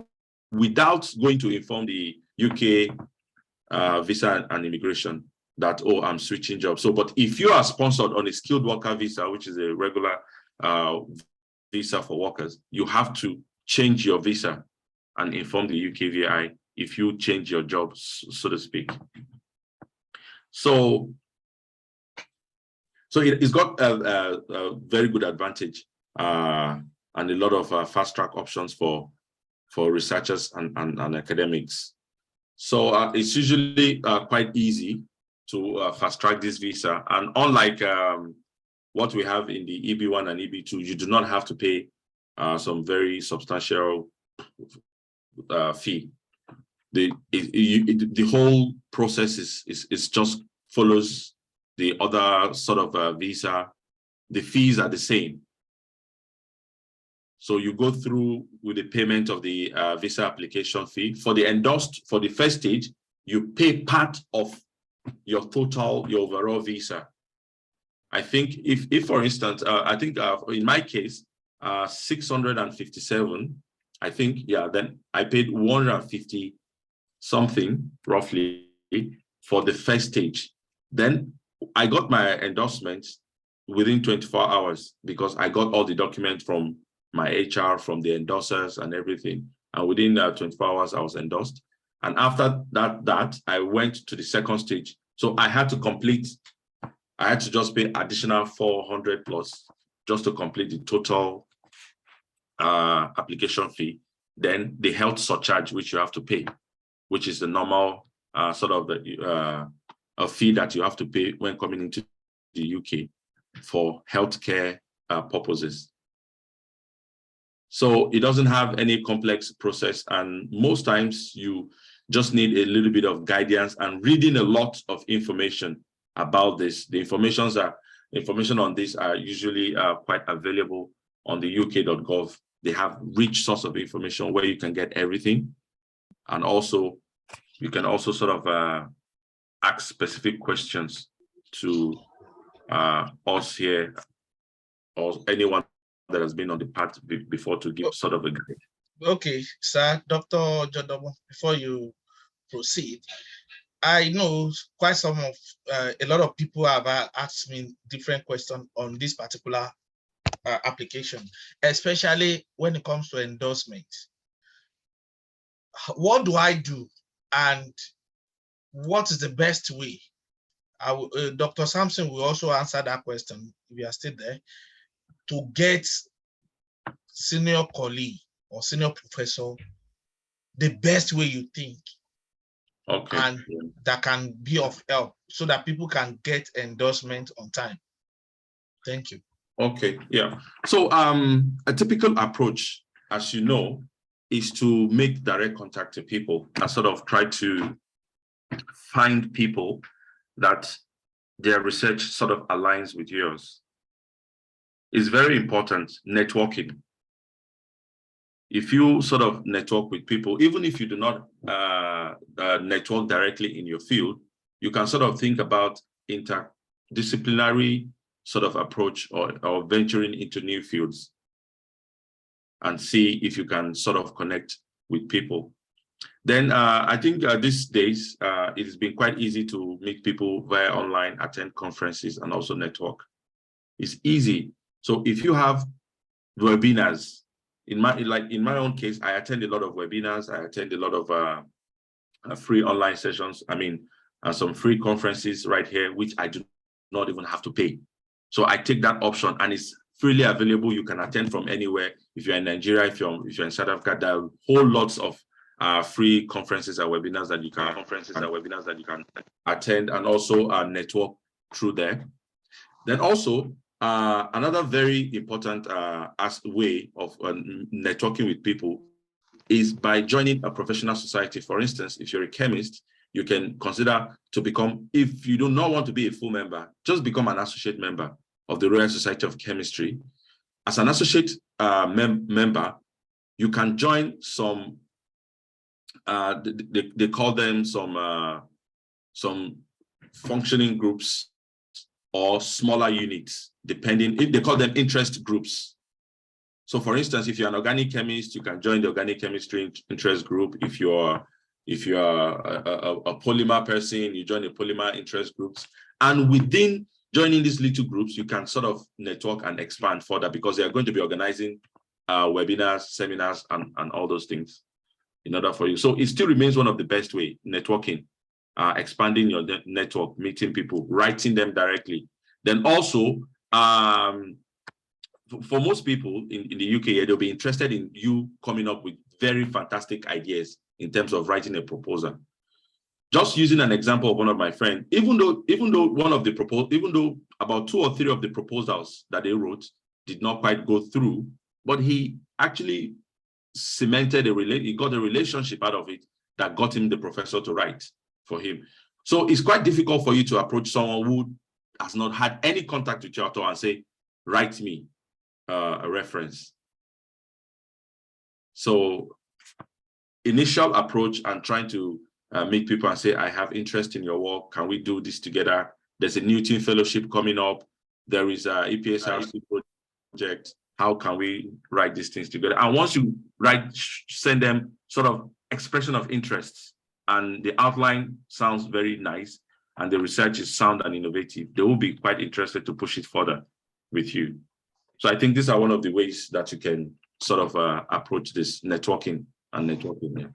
without going to inform the UK visa and immigration that, oh, I'm switching jobs. So, but if you are sponsored on a skilled worker visa, which is a regular visa for workers, you have to change your visa and inform the UK VI if you change your job, so to speak. So it's got a very good advantage and a lot of fast-track options for researchers and academics. So it's usually quite easy to fast-track this visa. And unlike what we have in the EB1 and EB2, you do not have to pay some very substantial fee. The whole process is just follows the other sort of visa. The fees are the same. So you go through with the payment of the visa application fee. For the endorsed, for the first stage, you pay part of your overall visa. I think if for instance, I think in my case, 657, I think, yeah, then I paid 150 something roughly for the first stage. Then I got my endorsement within 24 hours because I got all the documents from my HR, from the endorsers and everything. And within 24 hours, I was endorsed. And after that, I went to the second stage. So I had to just pay additional 400 plus just to complete the total application fee. Then the health surcharge, which you have to pay, which is the normal sort of a fee that you have to pay when coming into the UK for healthcare purposes. So it doesn't have any complex process, and most times you just need a little bit of guidance and reading a lot of information about this. The information on this are usually quite available on the uk.gov. They have rich source of information where you can get everything. And also, you can also sort of ask specific questions to us here or anyone that has been on the path before to give sort of a grade. Okay, sir, Dr. Jodomo, before you proceed, I know quite a lot of people have asked me different questions on this particular application, especially when it comes to endorsement. What do I do, and what is the best way? Dr. Sampson will also answer that question if you are still there, to get senior colleague or senior professor the best way you think. Okay. And that can be of help so that people can get endorsement on time. Thank you. Okay, yeah. So a typical approach, as you know, is to make direct contact to people and sort of try to find people that their research sort of aligns with yours. It's very important, networking. If you sort of network with people, even if you do not network directly in your field, you can sort of think about interdisciplinary sort of approach or venturing into new fields and see if you can sort of connect with people. Then I think these days, it has been quite easy to meet people via online, attend conferences, and also network. It's easy. So if you have webinars, in my own case, I attend a lot of webinars. I attend a lot of free online sessions. I mean, some free conferences right here, which I do not even have to pay. So I take that option, and it's freely available. You can attend from anywhere. If you're in Nigeria, if you're in South Africa, there are whole lots of free conferences and webinars that you can attend, and also network through there. Then also another very important way of networking with people is by joining a professional society. For instance, if you're a chemist, you can consider to become, if you do not want to be a full member, just become an associate member of the Royal Society of Chemistry. As an associate member, you can join some, they call them some functioning groups or smaller units, depending, if they call them interest groups. So for instance, if you're an organic chemist, you can join the organic chemistry interest group. If you're a polymer person, you join the polymer interest groups. And within joining these little groups, you can sort of network and expand further, because they are going to be organizing webinars, seminars, and all those things in order for you. So it still remains one of the best way, networking, expanding your network, meeting people, writing them directly. Then also, for most people in the UK, they'll be interested in you coming up with very fantastic ideas in terms of writing a proposal. Just using an example of one of my friends, even though about 2 or 3 of the proposals that they wrote did not quite go through, but he actually cemented he got a relationship out of it that got him the professor to write for him. So it's quite difficult for you to approach someone who has not had any contact with you at all and say, write me a reference. So initial approach and trying to meet people and say, I have interest in your work. Can we do this together? There's a Newton Fellowship coming up. There is a EPSRC project. How can we write these things together? And once you send them sort of expression of interests, and the outline sounds very nice, and the research is sound and innovative, they will be quite interested to push it further with you. So I think these are one of the ways that you can sort of approach this networking and networking. Yeah.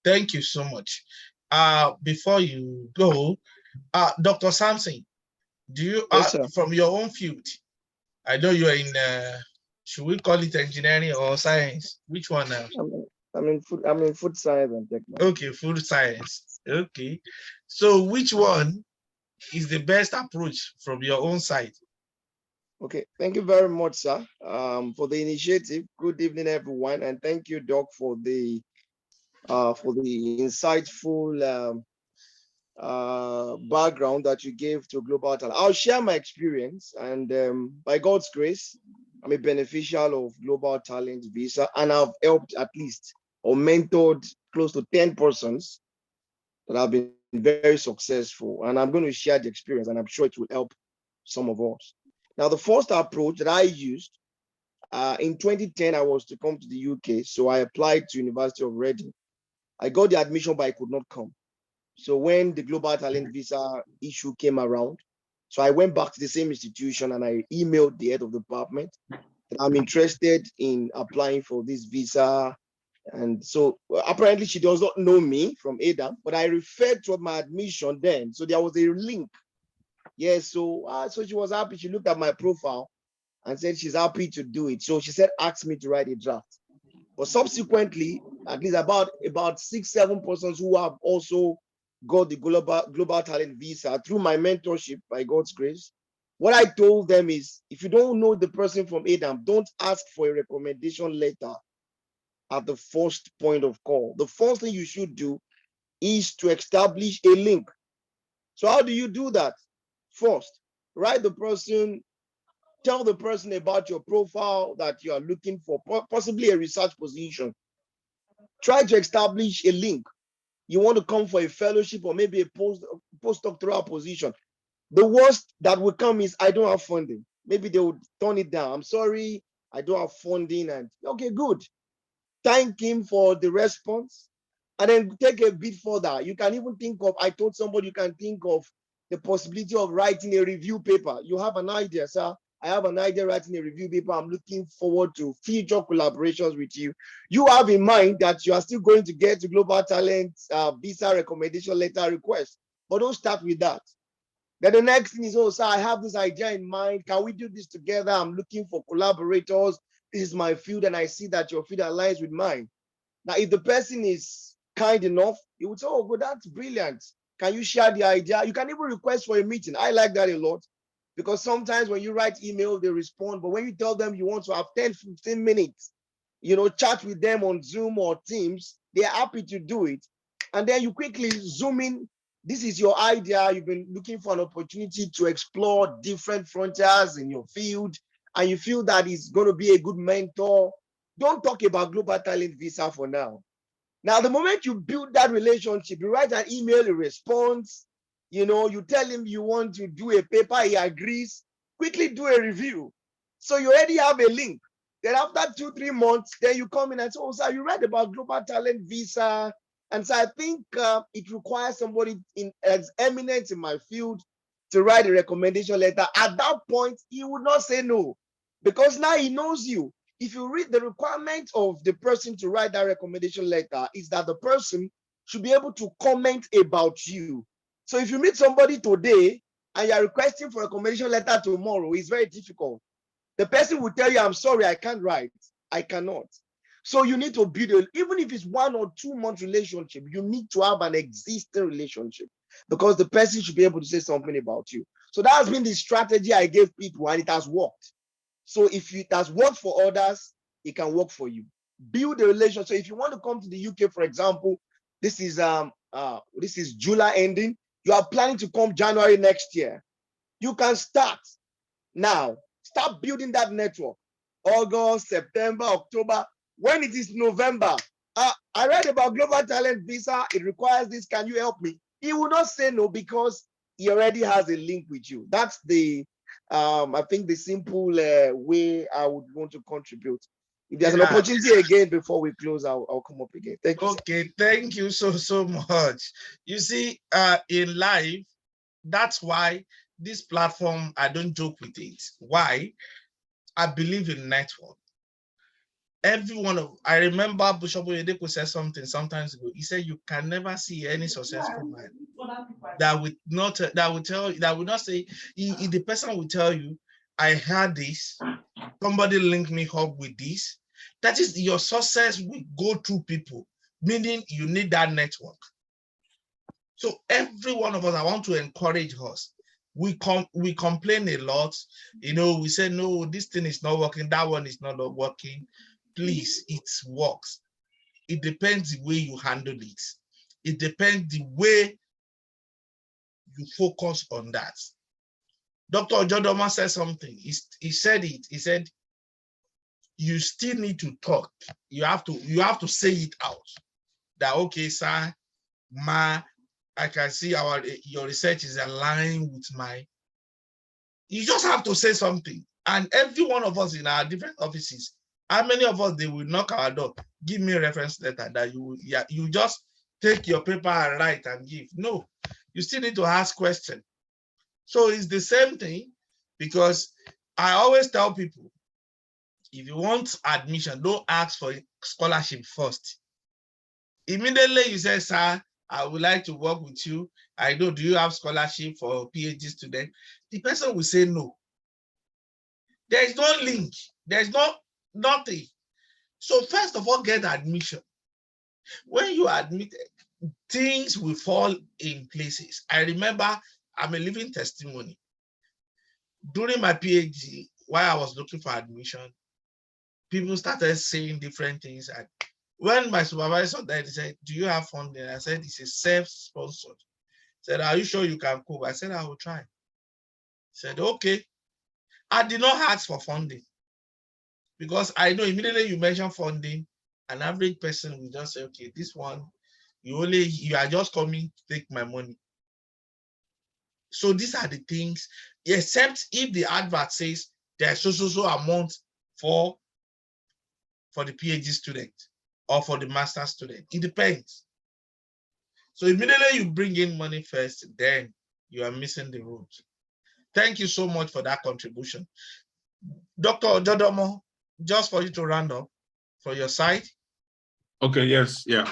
Thank you so much. Before you go, Dr. Samson, do you, yes, from your own field, I know you're in, should we call it engineering or science? Which one now? I'm in food science and technology. Okay, food science. Okay. So which one is the best approach from your own side? Okay, thank you very much, sir, for the initiative. Good evening, everyone, and thank you, Doc, for the insightful background that you gave to Global Talent. I'll share my experience, and by God's grace, I'm a beneficial of Global Talent Visa, and I've helped at least or mentored close to 10 persons that have been very successful. And I'm going to share the experience, and I'm sure it will help some of us. Now, the first approach that I used, in 2010, I was to come to the UK. So I applied to University of Reading. I got the admission, but I could not come. So when the Global Talent Visa issue came around, so I went back to the same institution and I emailed the head of the department that I'm interested in applying for this visa. And so apparently she does not know me from Adam, but I referred to my admission then. So there was a link. Yes, so she was happy. She looked at my profile and said she's happy to do it. So she said, ask me to write a draft. But subsequently, at least about 6-7 persons who have also got the global talent visa through my mentorship, by God's grace. What I told them is, if you don't know the person from Adam, don't ask for a recommendation letter at the first point of call. The first thing you should do is to establish a link. So how do you do that? First, write the person, tell the person about your profile that you are looking for, possibly a research position. Try to establish a link. You want to come for a fellowship or maybe a postdoctoral position. The worst that will come is, I don't have funding. Maybe they would turn it down. I'm sorry, I don't have funding. And okay, good. Thank him for the response. And then take a bit further. You can even think of, I told somebody, you can think of the possibility of writing a review paper. You have an idea, sir. I have an idea writing a review paper. I'm looking forward to future collaborations with you. You have in mind that you are still going to get to Global Talent visa recommendation letter request, but don't start with that. Then the next thing is, oh, sir, I have this idea in mind. Can we do this together? I'm looking for collaborators. This is my field, and I see that your field aligns with mine. Now, if the person is kind enough, he would say, oh, well, that's brilliant. Can you share the idea? You can even request for a meeting. I like that a lot, because sometimes when you write email, they respond. But when you tell them you want to have 10, 15 minutes, chat with them on Zoom or Teams, they're happy to do it. And then you quickly zoom in. This is your idea. You've been looking for an opportunity to explore different frontiers in your field, and you feel that it's going to be a good mentor. Don't talk about Global Talent visa for now. Now, the moment you build that relationship, you write an email, a response, you tell him you want to do a paper, he agrees, quickly do a review. So you already have a link. Then after 2-3 months, then you come in and say, oh, sir, you read about Global Talent visa. And so I think it requires somebody as eminent in my field to write a recommendation letter. At that point, he would not say no, because now he knows you. If you read the requirement of the person to write that recommendation letter, is that the person should be able to comment about you. So if you meet somebody today and you're requesting for a recommendation letter tomorrow, it's very difficult. The person will tell you, I'm sorry, I can't write. I cannot. So you need to build, even if it's 1 or 2 month relationship, you need to have an existing relationship, because the person should be able to say something about you. So that has been the strategy I gave people, and it has worked. So if it has worked for others, it can work for you. Build a relationship. So if you want to come to the UK, for example, this is July ending. You are planning to come January next year. You can start now. Start building that network. August, September, October. When it is November, I read about Global Talent visa. It requires this. Can you help me? He will not say no, because he already has a link with you. That's the I think the simple way I would want to contribute. If there's an opportunity again before we close, I'll come up again. Thank you. Okay, thank you so much. You see, in life, that's why this platform, I don't joke with it. Why? I believe in network. I remember Bishop Oyedepo said something sometimes ago. He said, you can never see any successful man that would not say, the person will tell you, I had this, somebody linked me up with this. That is, your success will go through people, meaning you need that network. So every one of us, I want to encourage us. We complain a lot, we say, no, this thing is not working, that one is not working. Please, it works. It depends the way you handle it. It depends the way you focus on that. Dr. Jodoma said something. He said it. He said, you still need to talk. You have to say it out. That, okay, sir, I can see your research is aligned with mine. You just have to say something. And every one of us in our different offices, how many of us, they will knock our door, give me a reference letter, that you just take your paper and write and give. No, you still need to ask questions. So it's the same thing, because I always tell people, if you want admission, don't ask for scholarship first. Immediately you say, sir, I would like to work with you. I know, do you have scholarship for PhD student? The person will say no. There is no link. There is nothing. So first of all, get admission. When you are admitted, things will fall in places. I remember, I'm a living testimony. During my PhD, while I was looking for admission, people started saying different things. And when my supervisor died, he said, do you have funding? I said, it's a self-sponsored. He said, are you sure you can cope? I said, I will try. He said, okay. I did not ask for funding, because I know immediately you mention funding, an average person will just say, okay, this one, you are just coming to take my money. So these are the things, except if the advert says there's so amount for the PhD student or for the master student. It depends. So immediately you bring in money first, then You are missing the root. Thank you so much for that contribution. Dr. Ojodomo, just for you to round up for your side. Okay, yes, yeah.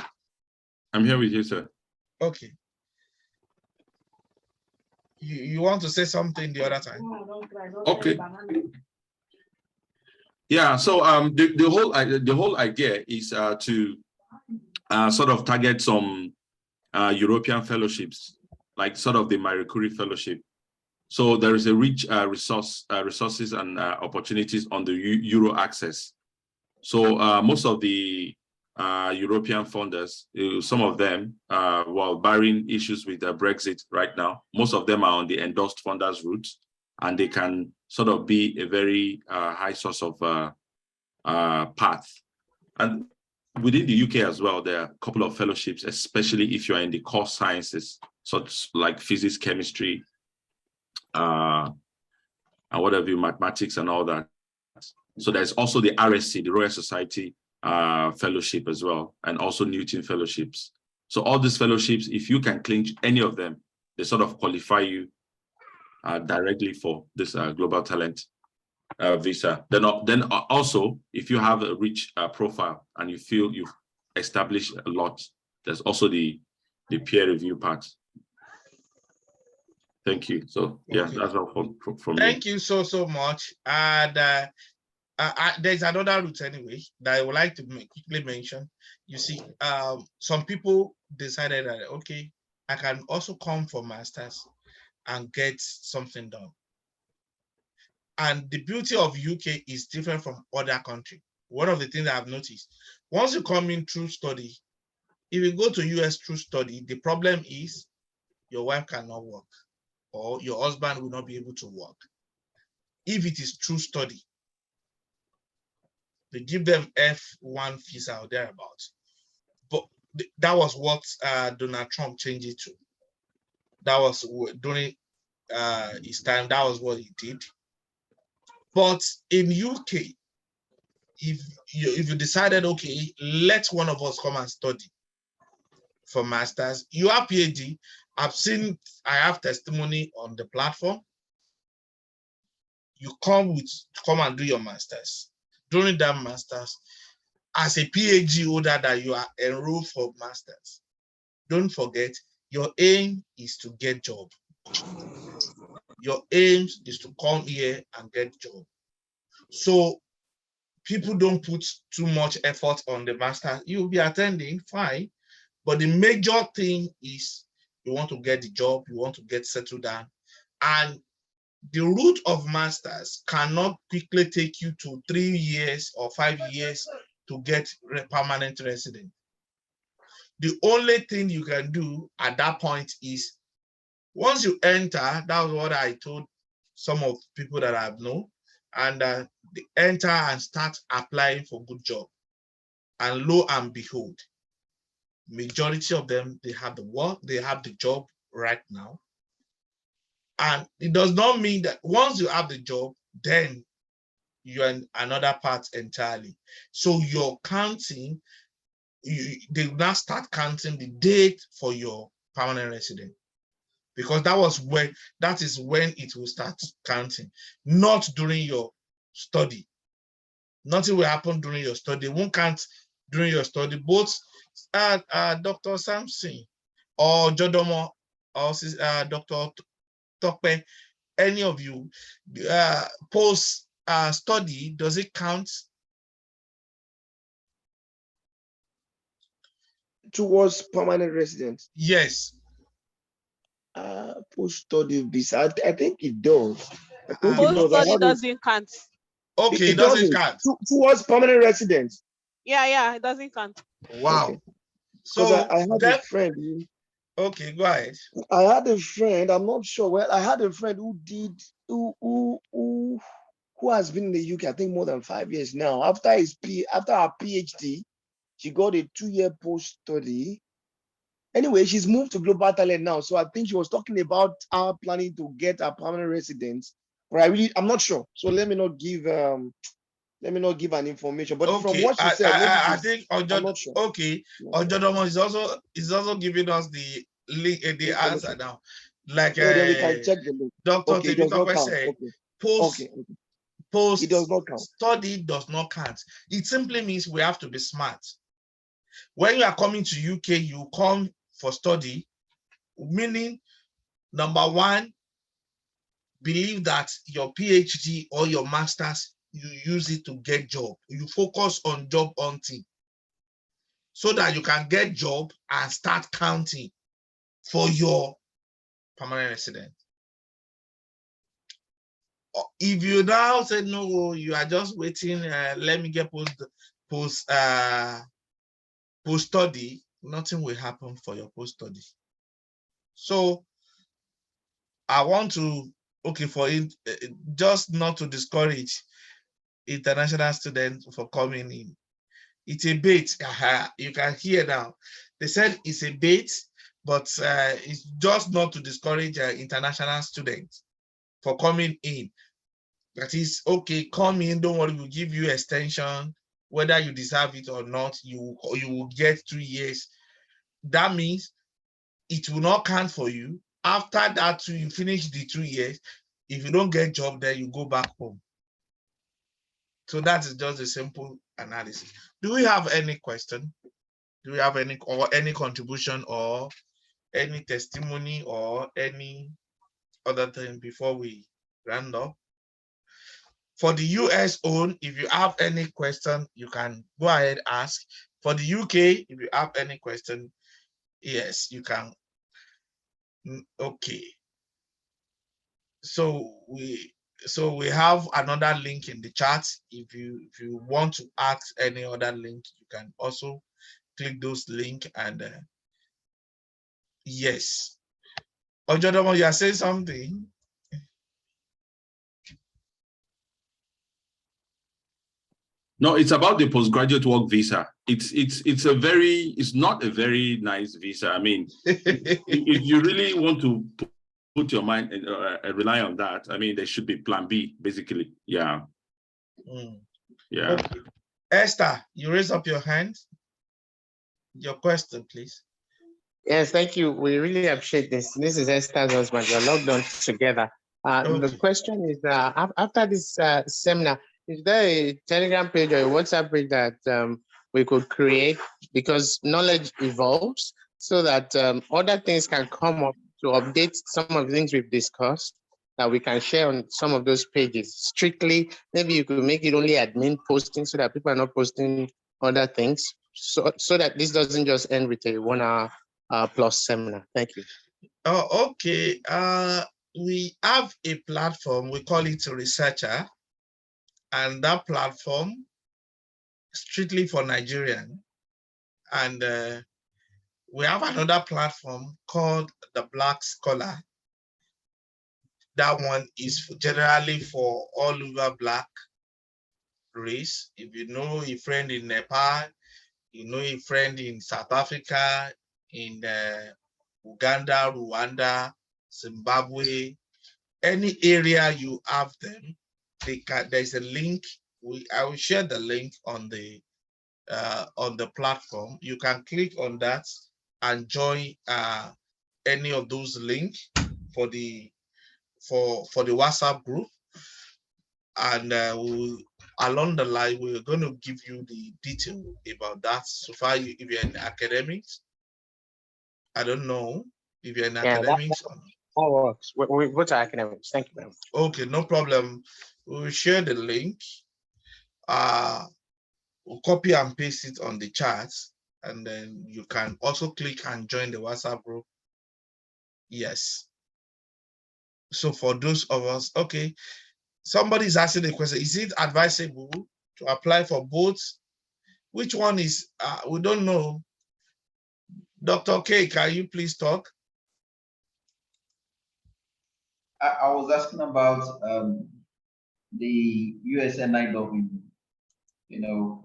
I'm here with you, sir. Okay. You want to say something the other time? Okay. Yeah, so the whole idea is to sort of target some European fellowships, like sort of the Marie Curie Fellowship. So there is a rich resources and opportunities on the Euro access. So most of the European funders, some of them, while barring issues with Brexit right now, most of them are on the endorsed funders route, and they can sort of be a very high source of path. And within the UK as well, there are a couple of fellowships, especially if you're in the core sciences, such like physics, chemistry, and whatever, mathematics and all that. So there's also the RSC, the Royal Society Fellowship as well, and also Newton Fellowships. So all these fellowships, if you can clinch any of them, they sort of qualify you directly for this global talent visa. Then also, if you have a rich profile and you feel you've established a lot, there's also the peer review part. Thank you. So yeah, okay. That's all from me. Thank you so much. And there's another route anyway that I would like to quickly mention. You see, some people decided that, okay, I can also come for masters and get something done. And the beauty of UK is different from other countries. One of the things I've noticed, once you come in through study, if you go to US through study, the problem is your wife cannot work or your husband will not be able to work. If it is true study, they give them F1 visa or thereabouts. But that was what Donald Trump changed it to. That was during his time, that was what he did. But in UK, if you decided, okay, let one of us come and study for masters, you have PhD. I have testimony on the platform. You come and do your masters. During that masters, as a PhD holder that you are enrolled for masters, don't forget your aim is to get job. Your aim is to come here and get job. So people don't put too much effort on the master. You'll be attending, fine. But the major thing is you want to get the job, you want to get settled down. And the route of masters cannot quickly take you to 3 years or 5 years to get permanent resident. The only thing you can do at that point is, once you enter, that was what I told some of people that I've known, and they enter and start applying for good job. And lo and behold, majority of them, they have the work, they have the job right now. And it does not mean that once you have the job, then you're in another part entirely. So you're counting, they will now start counting the date for your permanent resident. Because that is when it will start counting, not during your study. Nothing will happen during your study. It won't count during your study. Both Dr. Samson or Jodomo or Dr. Tokpe, any of you, post study, does it count? Towards permanent residence? Yes. Post-study visa, I think it does. Post-study doesn't count. Okay, it doesn't count. Towards permanent residence? Yeah, it doesn't count. Wow. Okay. So I had a friend. Okay, go ahead. I had a friend, I'm not sure. Well, I had a friend who has been in the UK, I think more than 5 years now. After her PhD, she got a 2-year post-study. Anyway, she's moved to Global Talent now. So I think she was talking about our planning to get a permanent residence. But I'm not sure. So let me not give an information. But okay, from what she said, I think I'm not sure. Okay, Ojodomo is also giving us the answer now. Like then we can check the link. Dr. Okay, it does not Temitope count. said, Okay. post Okay. Okay. post It does not count. study does not count. It simply means we have to be smart. When you are coming to UK, you come for study, meaning number one, believe that your PhD or your master's, you use it to get job. You focus on job hunting so that you can get job and start counting for your permanent resident. If you now say no, you are just waiting, let me get post study, nothing will happen for your post study. So I want to, okay, for it, just not to discourage international students for coming in. It's a bait. You can hear now. They said it's a bait, but it's just not to discourage international students for coming in. That is, okay, come in, don't worry, we'll give you extension, whether you deserve it or not, you will get 2 years. That means it will not count for you. After that, you finish the 2 years. If you don't get job there, you go back home. So that is just a simple analysis. Do we have any question? Do we have any contribution or any testimony or any other thing before we round up? For the US own, if you have any question, you can go ahead and ask. For the UK, if you have any question, yes, you can. Okay. So we have another link in the chat. If you want to ask any other link, you can also click those link and yes. Ojodomo, you are saying something? No, it's about the postgraduate work visa. It's not a very nice visa. I mean, if you really want to put your mind and rely on that, I mean, there should be plan B, basically. Yeah. Yeah. Okay. Esther, you raise up your hand. Your question, please. Yes, thank you. We really appreciate this. This is Esther's husband. We're logged on together. Okay. The question is, after this seminar, is there a Telegram page or a WhatsApp page that we could create, because knowledge evolves, so that other things can come up to update some of the things we've discussed, that we can share on some of those pages? Strictly, maybe you could make it only admin posting so that people are not posting other things, so that this doesn't just end with a 1 hour plus seminar. Thank you. Oh, okay. We have a platform, we call it Researcher, and that platform strictly for Nigerian. And we have another platform called the Black Scholar. That one is generally for all over Black race. If you know a friend in Nepal, you know a friend in South Africa, in Uganda, Rwanda, Zimbabwe, any area you have them, there's a link. I will share the link on the platform. You can click on that and join any of those links for the WhatsApp group, and along the line we're going to give you the detail about that. So far, if you're in academics, I don't know if you're in academics. That works. We go to academics. Thank you very much. Okay, no problem. We'll share the link. We'll copy and paste it on the chat, and then you can also click and join the WhatsApp group. Yes. So for those of us, okay, somebody's asking the question, is it advisable to apply for both? Which one is, we don't know. Dr. K, can you please talk? I was asking about the USNI government. You know,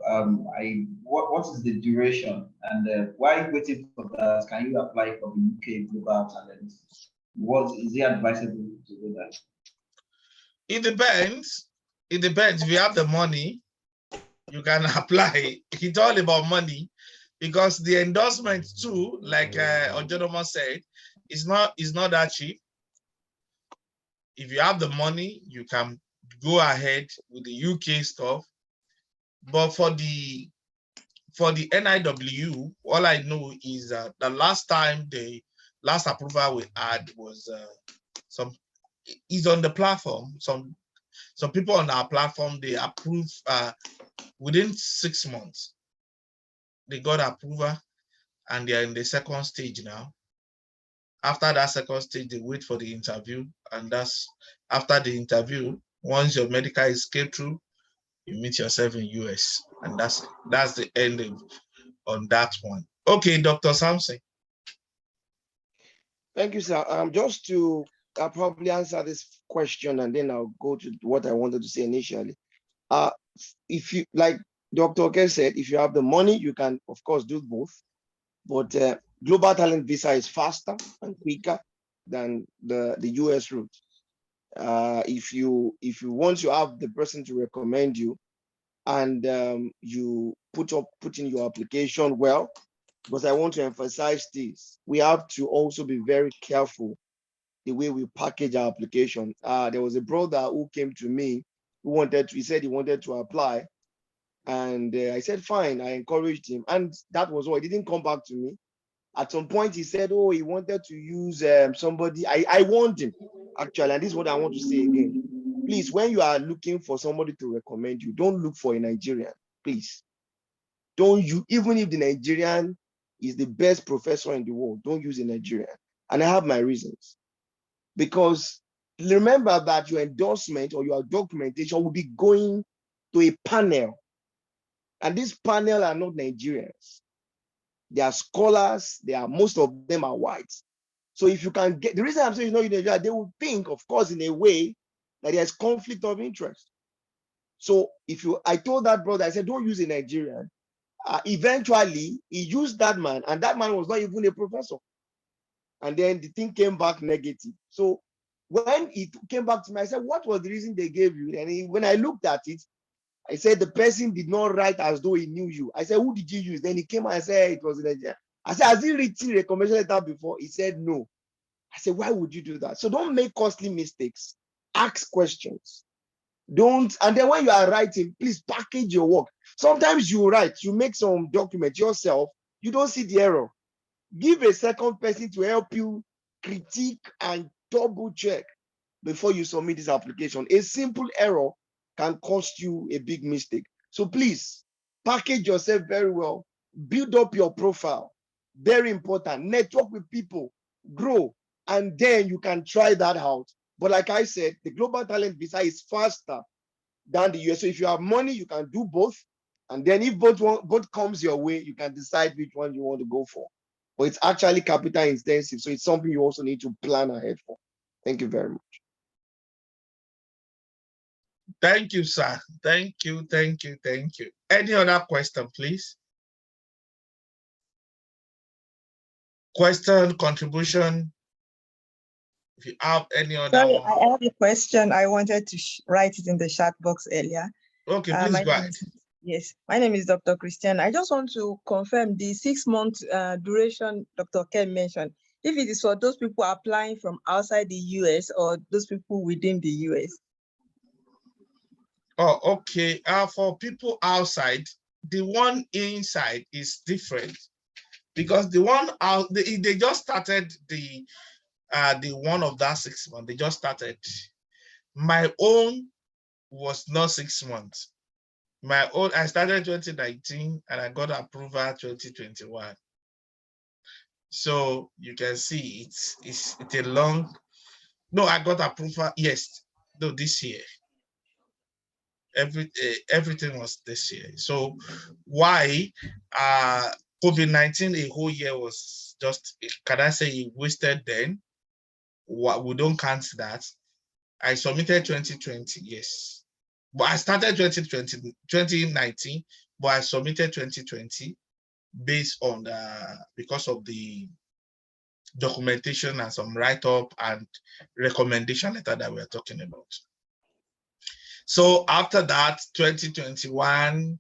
what is the duration, and why waiting for that? Can you apply for the UK Global Talent? Is it advisable to do that? It depends. It depends. If you have the money, you can apply. It's all about money, because the endorsement too, like Ojodomo said, is not that cheap. if you have the money, you can go ahead with the UK stuff. But for the NIW, all I know is that the last approval we had was is on the platform. Some people on our platform, they approve within 6 months. They got approval and they're in the second stage now. After that second stage, they wait for the interview, and that's after the interview. Once your medical is scaled through, you meet yourself in US, and that's the end on that one. Okay, Dr. Samson. Thank you, sir. Just to probably answer this question, and then I'll go to what I wanted to say initially. If you, like Dr. Oke said, if you have the money, you can of course do both. But global talent visa is faster and quicker than the US route. If you want to have the person to recommend you, and you put in your application well, because I want to emphasize this, we have to also be very careful the way we package our application. There was a brother who came to me he said he wanted to apply, and I said fine. I encouraged him, and that was all. He didn't come back to me. At some point, he said, oh, he wanted to use somebody. I warned him, actually, and this is what I want to say again. Please, when you are looking for somebody to recommend you, don't look for a Nigerian, please. Even if the Nigerian is the best professor in the world, don't use a Nigerian. And I have my reasons. Because remember that your endorsement or your documentation will be going to a panel. And this panel are not Nigerians. They are scholars. Most of them are white. So if you can get, the reason I'm saying Nigeria, they will think, of course, in a way that there's conflict of interest. So I told that brother, I said, don't use a Nigerian. Eventually, he used that man, and that man was not even a professor. And then the thing came back negative. So when it came back to me, I said, what was the reason they gave you? And when I looked at it, I said, the person did not write as though he knew you. I said, who did you use? Then he came and said, it was a Nigerian. I said, has he written a recommendation letter before? He said, no. I said, why would you do that? So don't make costly mistakes. Ask questions. And then when you are writing, please package your work. Sometimes you make some document yourself, you don't see the error. Give a second person to help you critique and double check before you submit this application. A simple error can cost you a big mistake. So please package yourself very well, build up your profile. Very important. Network with people, grow, and then you can try that out. But like I said, the global talent visa is faster than the US. So if you have money, you can do both. And then if both comes your way, you can decide which one you want to go for. But it's actually capital intensive. So it's something you also need to plan ahead for. Thank you very much. Thank you, sir. Thank you. Any other question, please? Question, contribution? If you have any other Sorry, one. I have a question. I wanted to write it in the chat box earlier. Okay, please go ahead. Yes, my name is Dr. Christian. I just want to confirm the 6-month duration Dr. Ken mentioned. If it is for those people applying from outside the US or those people within the US. Oh, okay. For people outside, the one inside is different because the one out, they just started the one of that 6 months. They just started. My own was not 6 months. My own, I started 2019 and I got approval 2021. So you can see it's a long. No, I got approval. Yes, no, this year. Everything was this year. So why COVID-19 a whole year was just, can I say, wasted then? We don't count that. I submitted 2020, yes. But I started 2019, but I submitted 2020 based on because of the documentation and some write-up and recommendation letter that we're talking about. So after that, 2021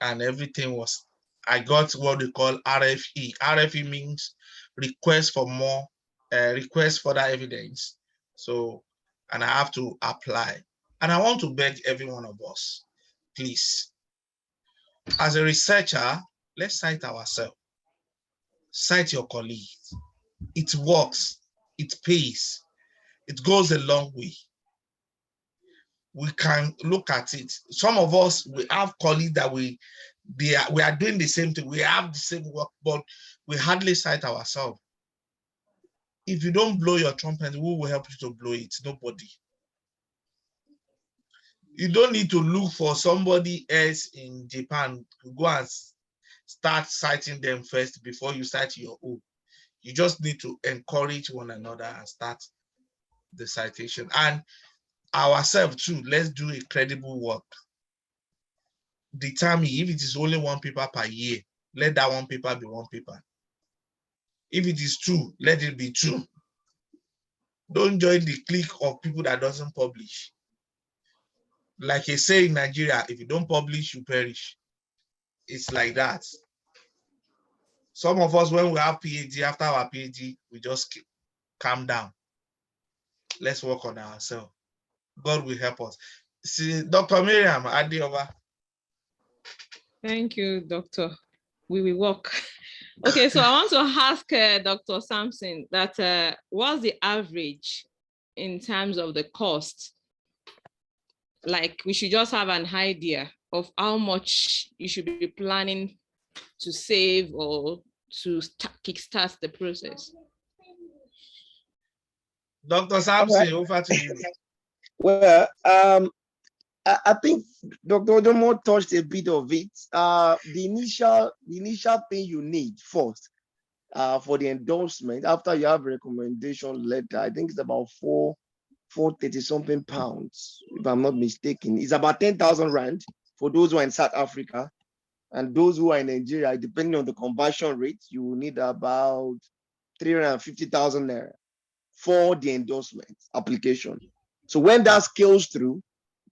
and everything was, I got what we call RFE. RFE means request for more, request for that evidence. So and I have to apply. And I want to beg every one of us, please, as a researcher, let's cite ourselves. Cite your colleagues. It works, it pays, it goes a long way. We can look at it. Some of us, we have colleagues that we are doing the same thing. We have the same work, but we hardly cite ourselves. If you don't blow your trumpet, who will help you to blow it? Nobody. You don't need to look for somebody else in Japan to go and start citing them first before you cite your own. You just need to encourage one another and start the citation. And ourselves too, let's do a credible work. Determine if it is only 1 paper per year, let that 1 paper be 1 paper. If it is 2, let it be 2. Don't join the clique of people that doesn't publish. Like they say in Nigeria, if you don't publish, you perish. It's like that. Some of us, when we have PhD, after our PhD, we just calm down. Let's work on ourselves. God will help us. See, Dr. Miriam Adioba. Thank you, Doctor. We will work. Okay, so I want to ask Dr. Sampson that what's the average in terms of the cost? Like, we should just have an idea of how much you should be planning to save or to kickstart the process. Dr. Sampson, over to you. Well, I think Dr. Ojomo touched a bit of it. The initial thing you need first for the endorsement, after you have a recommendation letter, I think it's about 430 something pounds, if I'm not mistaken. It's about 10,000 rand for those who are in South Africa, and those who are in Nigeria, depending on the conversion rate, you will need about 350,000 naira for the endorsement application. So when that scales through,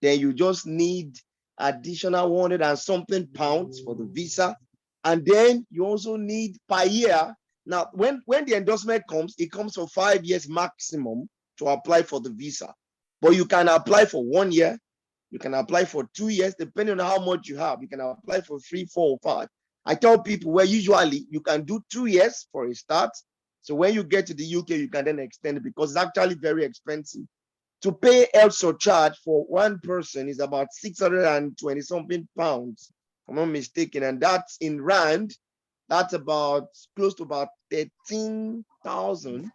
then you just need additional 100 and something pounds for the visa. And then you also need per year. Now, when the endorsement comes, it comes for 5 years maximum to apply for the visa. But you can apply for 1 year, you can apply for 2 years, depending on how much you have. You can apply for 3, 4, or 5. I tell people where usually you can do 2 years for a start. So when you get to the UK, you can then extend it because it's actually very expensive. To pay health surcharge for one person is about 620 something pounds, if I'm not mistaken. And that's in rand, that's about close to about 13,000.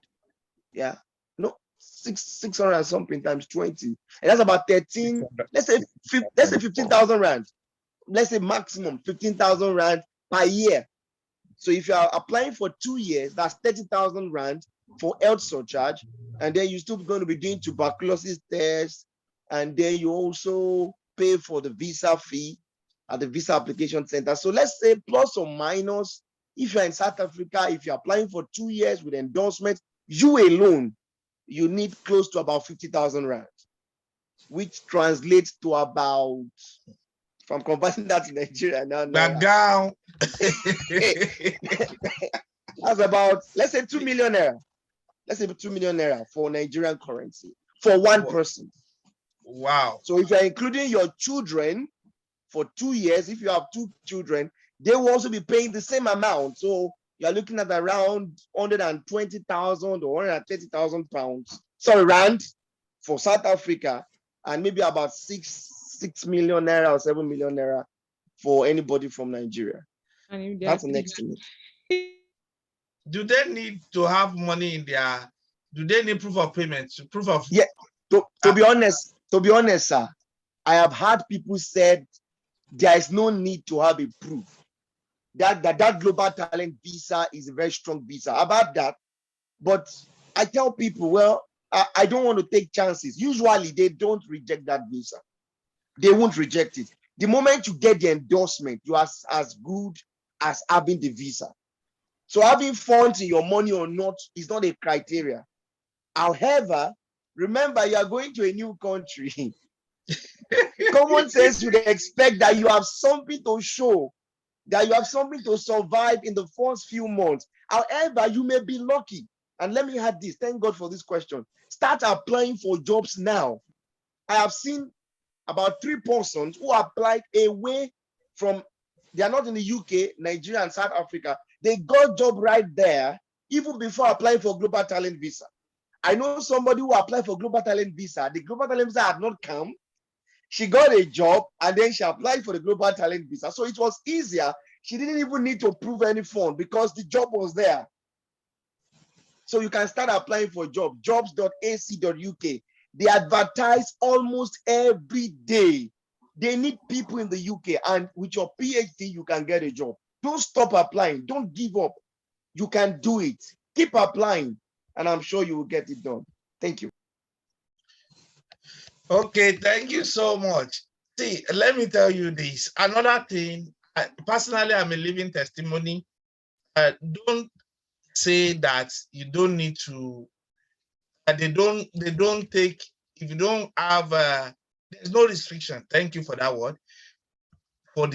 Yeah, no, 600 and something times 20. And that's about 13, let's say 15,000 rand. Let's say maximum 15,000 rand per year. So if you are applying for 2 years, that's 30,000 rand for health surcharge, and then you're still going to be doing tuberculosis tests, and then you also pay for the visa fee at the visa application center. So let's say plus or minus, if you're in South Africa, if you're applying for 2 years with endorsement, you alone, you need close to about 50,000 rand, which translates to about, if I'm converting that to Nigeria now, that's about, let's say 2 million naira. Let's say 2 million naira for Nigerian currency for one person. Wow. So if you're including your children for 2 years, if you have 2 children, they will also be paying the same amount. So you're looking at around 120,000 or 130,000 pounds, sorry, rand for South Africa, and maybe about 6 million naira or 7 million naira for anybody from Nigeria. That's the next thing. Do they need to have money in their, do they need proof of payment? Proof of, yeah, to be honest, sir, I have had people said there is no need to have a proof. That global talent visa is a very strong visa about that. But I tell people, well, I don't want to take chances. Usually they don't reject that visa. They won't reject it. The moment you get the endorsement, you are as good as having the visa. So having funds in your money or not is not a criteria. However, remember, you are going to a new country. Common sense would expect that you have something to show, that you have something to survive in the first few months. However, you may be lucky And let me add this. Thank God for this question. Start applying for jobs now. I have seen about 3 persons who applied away from, they are not in the UK, Nigeria, and South Africa. They got job right there, even before applying for Global Talent Visa. I know somebody who applied for Global Talent Visa. The Global Talent Visa had not come. She got a job and then she applied for the Global Talent Visa. So it was easier. She didn't even need to prove any form because the job was there. So you can start applying for jobs, jobs.ac.uk. They advertise almost every day. They need people in the UK, and with your PhD, you can get a job. Don't stop applying. Don't give up. You can do it. Keep applying, and I'm sure you will get it done. Thank you. Okay, thank you so much. See, let me tell you this. Another thing, personally, I'm a living testimony. Don't say that you don't need to, they don't take, if you don't have, there's no restriction. Thank you for that word. For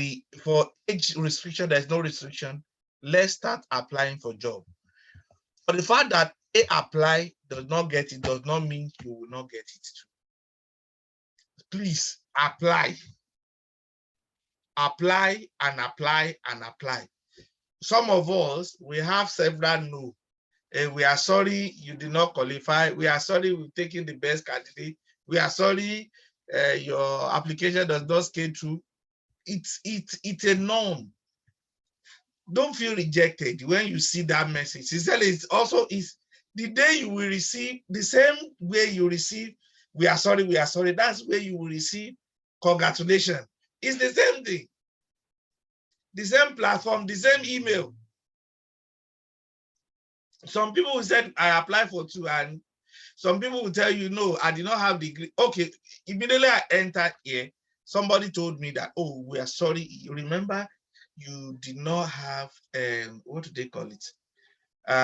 age restriction, there's no restriction. Let's start applying for job. But the fact that they apply does not get it does not mean you will not get it too. Please apply. Apply and apply and apply. Some of us, we have several no. We are sorry you did not qualify. We are sorry we've taken the best candidate. We are sorry your application does not scale through. It's a norm. Don't feel rejected when you see that message. It's also the day you will receive, the same way you receive, we are sorry, that's where you will receive congratulations. It's the same thing. The same platform, the same email. Some people will say, I applied for 2, and some people will tell you, no, I did not have the degree. Okay, immediately I entered here, somebody told me that, oh, we are sorry. You remember, you did not have, what do they call it?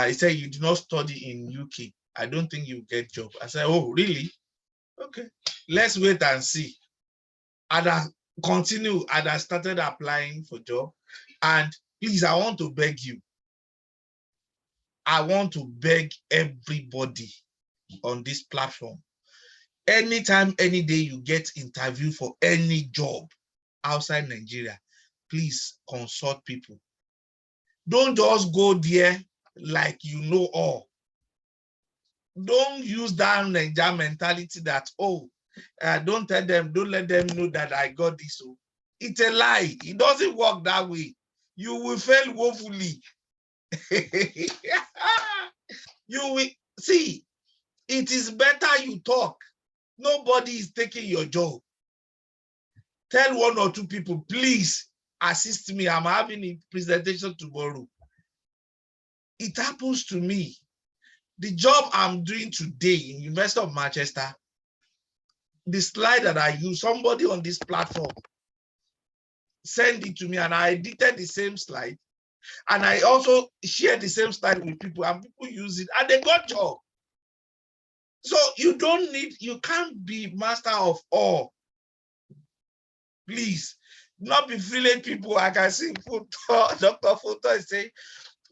He said, you did not study in UK. I don't think you get job. I said, oh, really? Okay, let's wait and see. And I continue, and I started applying for job. And please, I want to beg you. I want to beg everybody on this platform. Anytime, any day you get interview for any job outside Nigeria, please consult people. Don't just go there like you know all. Don't use that Nigeria mentality that, oh, don't tell them, don't let them know that I got this. So it's a lie. It doesn't work that way. You will fail woefully. You will see, it is better you talk. Nobody is taking your job. Tell 1 or 2 people, please assist me. I'm having a presentation tomorrow. It happens to me. The job I'm doing today in University of Manchester, the slide that I use, somebody on this platform sent it to me, and I edited the same slide. And I also shared the same slide with people, and people use it, and they got job. So you don't need, you can't be master of all. Please, not be village people. I can see Dr. Foto is saying,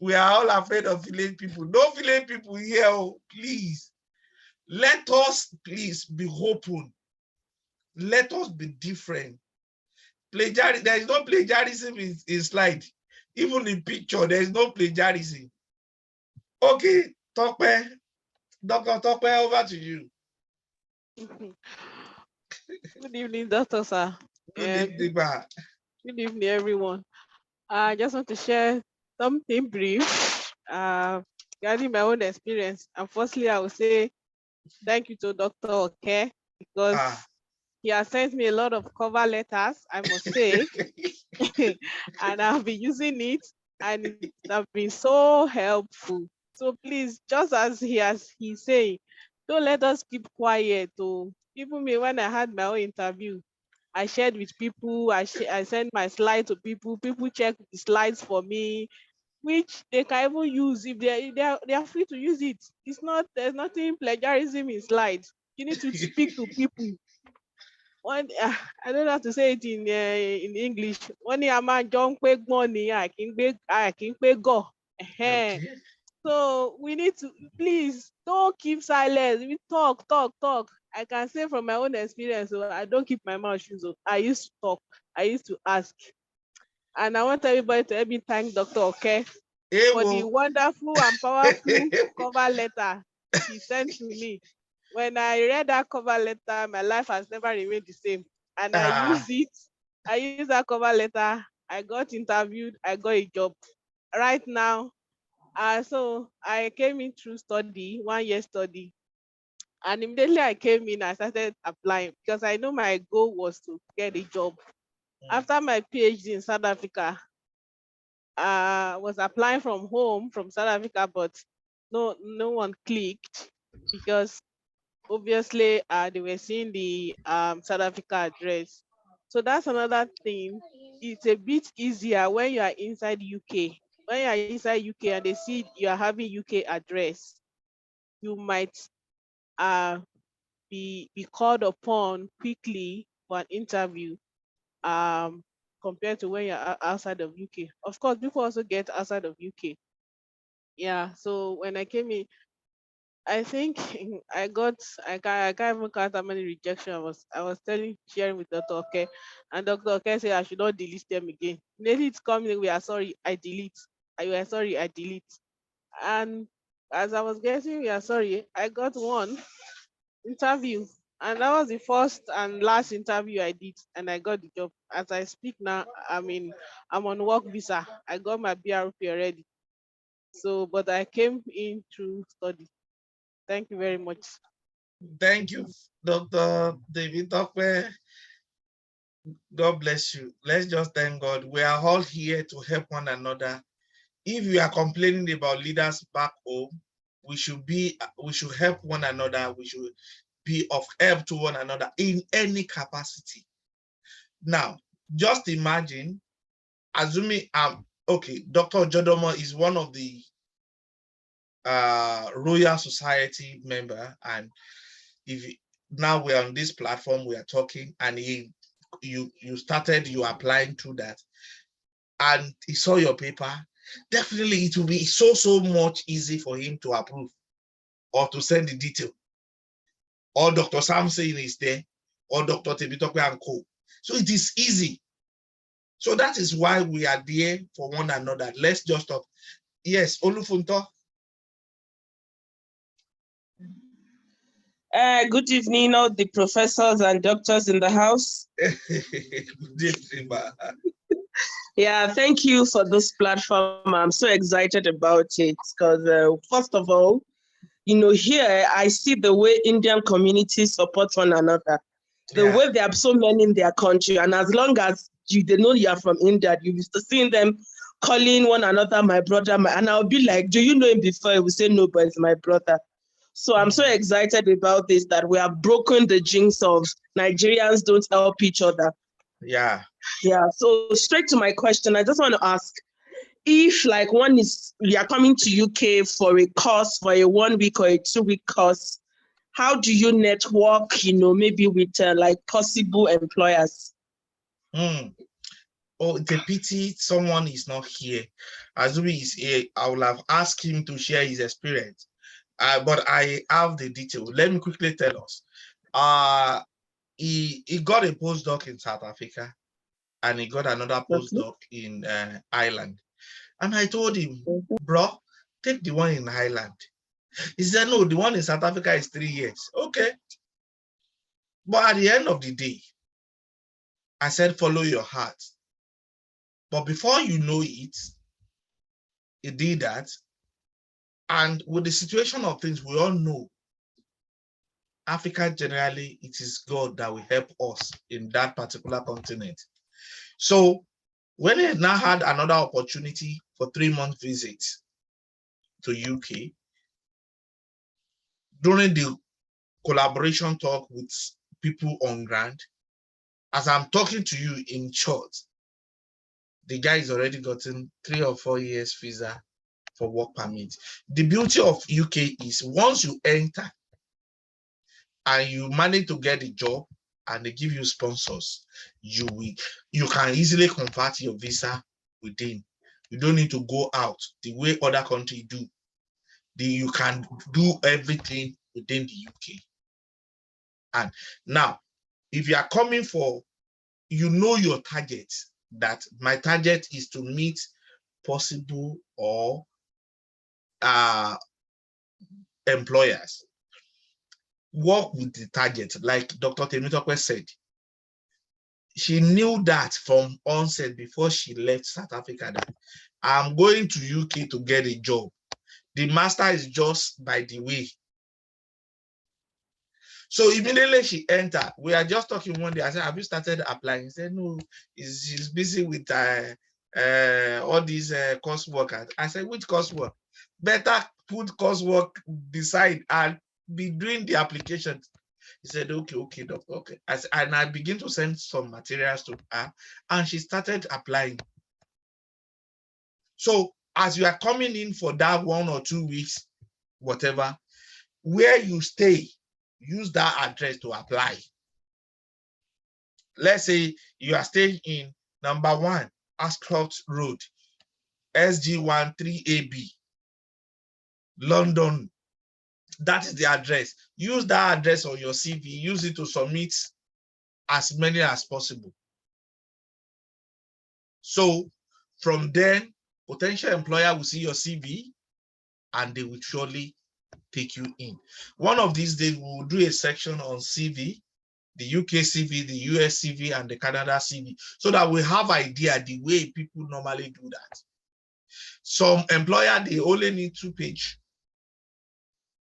we are all afraid of village people. No village people here, oh, please. Let us, please, be open. Let us be different. Plagiarism, there is no plagiarism in slide. Even in picture, there is no plagiarism. Okay, Tope, Dr. Tope, over to you. Good evening, Dr. Sir. Good evening, Ma. Good evening, everyone. I just want to share something brief regarding my own experience. And firstly, I will say thank you to Dr. Oke, because he has sent me a lot of cover letters, I must say, and I've been using it, and it has been so helpful. So please, just as he's saying, don't let us keep quiet. Even me, when I had my own interview, I shared with people, I sent my slides to people check the slides for me, which they can even use if they are free to use it. There's nothing plagiarism in slides. You need to speak to people. I don't know how to say it in English. When you are John Quick money, I can go. So we need to, please don't keep silence. We talk. I can say from my own experience, so I don't keep my mouth shut. So I used to talk. I used to ask. And I want everybody to help me thank Dr. Oke for the wonderful and powerful cover letter he sent to me. When I read that cover letter, my life has never remained the same. And I used it. I used that cover letter. I got interviewed. I got a job. Right now, so I came in through study, 1 year study. And immediately I came in, I started applying because I know my goal was to get a job. After my PhD in South Africa, I was applying from home from South Africa, but no one clicked because obviously they were seeing the South Africa address. So that's another thing. It's a bit easier when you are inside UK. When you are inside UK and they see you are having UK address, you might be called upon quickly for an interview compared to when you're outside of UK. Of course, people also get outside of UK. Yeah, so when I came in, I think I can't even count how many rejections I was sharing with Dr. Oke, and Dr. Oke said I should not delete them again. Maybe it's coming, we are sorry, I delete. You are sorry, I delete. And as I was getting, we are sorry, I got one interview, and that was the first and last interview I did, and I got the job. As I speak now, I'm on work visa. I got my BRP already. So, but I came in through study. Thank you very much. Thank you, Dr. David Dokwe. God bless you. Let's just thank God. We are all here to help one another. If you are complaining about leaders back home, we should help one another. We should be of help to one another in any capacity. Now, just imagine, assuming okay, Dr. Jodomo is one of the Royal Society member, and if now we're on this platform, we are talking, and you started applying to that, and he saw your paper, definitely it will be so much easy for him to approve or to send the detail. Or Dr. Samson is there, or Dr. Tebitope and co. So it is easy. So that is why we are there for one another. Let's just talk. Yes, Olufunto. Good evening, all the professors and doctors in the house. Good evening, ma. Yeah, thank you for this platform. I'm so excited about it because first of all, here I see the way Indian communities support one another, the way there are so many in their country. And as long as they know you are from India, you used to see them calling one another my brother, and I'll be like, do you know him before? He will say, no, but it's my brother. So I'm so excited about this, that we have broken the jinx of Nigerians don't help each other. Yeah. Yeah. So straight to my question, I just want to ask, if like you are coming to UK for a course, for a 1 week or a 2 week course, how do you network, maybe with like possible employers? Oh, it's a pity someone is not here. Azumi is here. I will have asked him to share his experience. But I have the detail. Let me quickly tell us. He got a postdoc in South Africa, and he got another postdoc in Ireland. And I told him, bro, take the one in Ireland. He said, no, the one in South Africa is 3 years. Okay. But at the end of the day, I said, follow your heart. But before you know it, he did that. And with the situation of things, we all know Africa generally, it is God that will help us in that particular continent. So when he now had another opportunity for 3-month visit to UK, during the collaboration talk with people on ground, as I'm talking to you in short, the guy has already gotten 3 or 4 years visa for work permit. The beauty of UK is once you enter and you manage to get a job and they give you sponsors, you can easily convert your visa within. You don't need to go out the way other countries do. you can do everything within the UK. And now, if you are coming for, you know your target, that my target is to meet possible or employers. Work with the target, like Dr. Temitope said. She knew that from onset before she left South Africa that I'm going to UK to get a job. The master is just by the way. So immediately she entered. We are just talking one day. I said, have you started applying? He said, no, she's busy with all these coursework. I said, which coursework? Better put coursework beside and be doing the application. He said, okay, doctor, okay. And I begin to send some materials to her, and she started applying. So as you are coming in for that 1 or 2 weeks, whatever, where you stay, use that address to apply. Let's say you are staying in number 1, Ascroft Road, SG1 3AB, London. That is the address. Use that address on your CV. Use it to submit as many as possible. So from then, potential employer will see your CV and they will surely take you in. One of these days, we will do a section on CV, the UK CV, the US CV, and the Canada CV, so that we have idea the way people normally do that. Some employer, they only need 2 pages,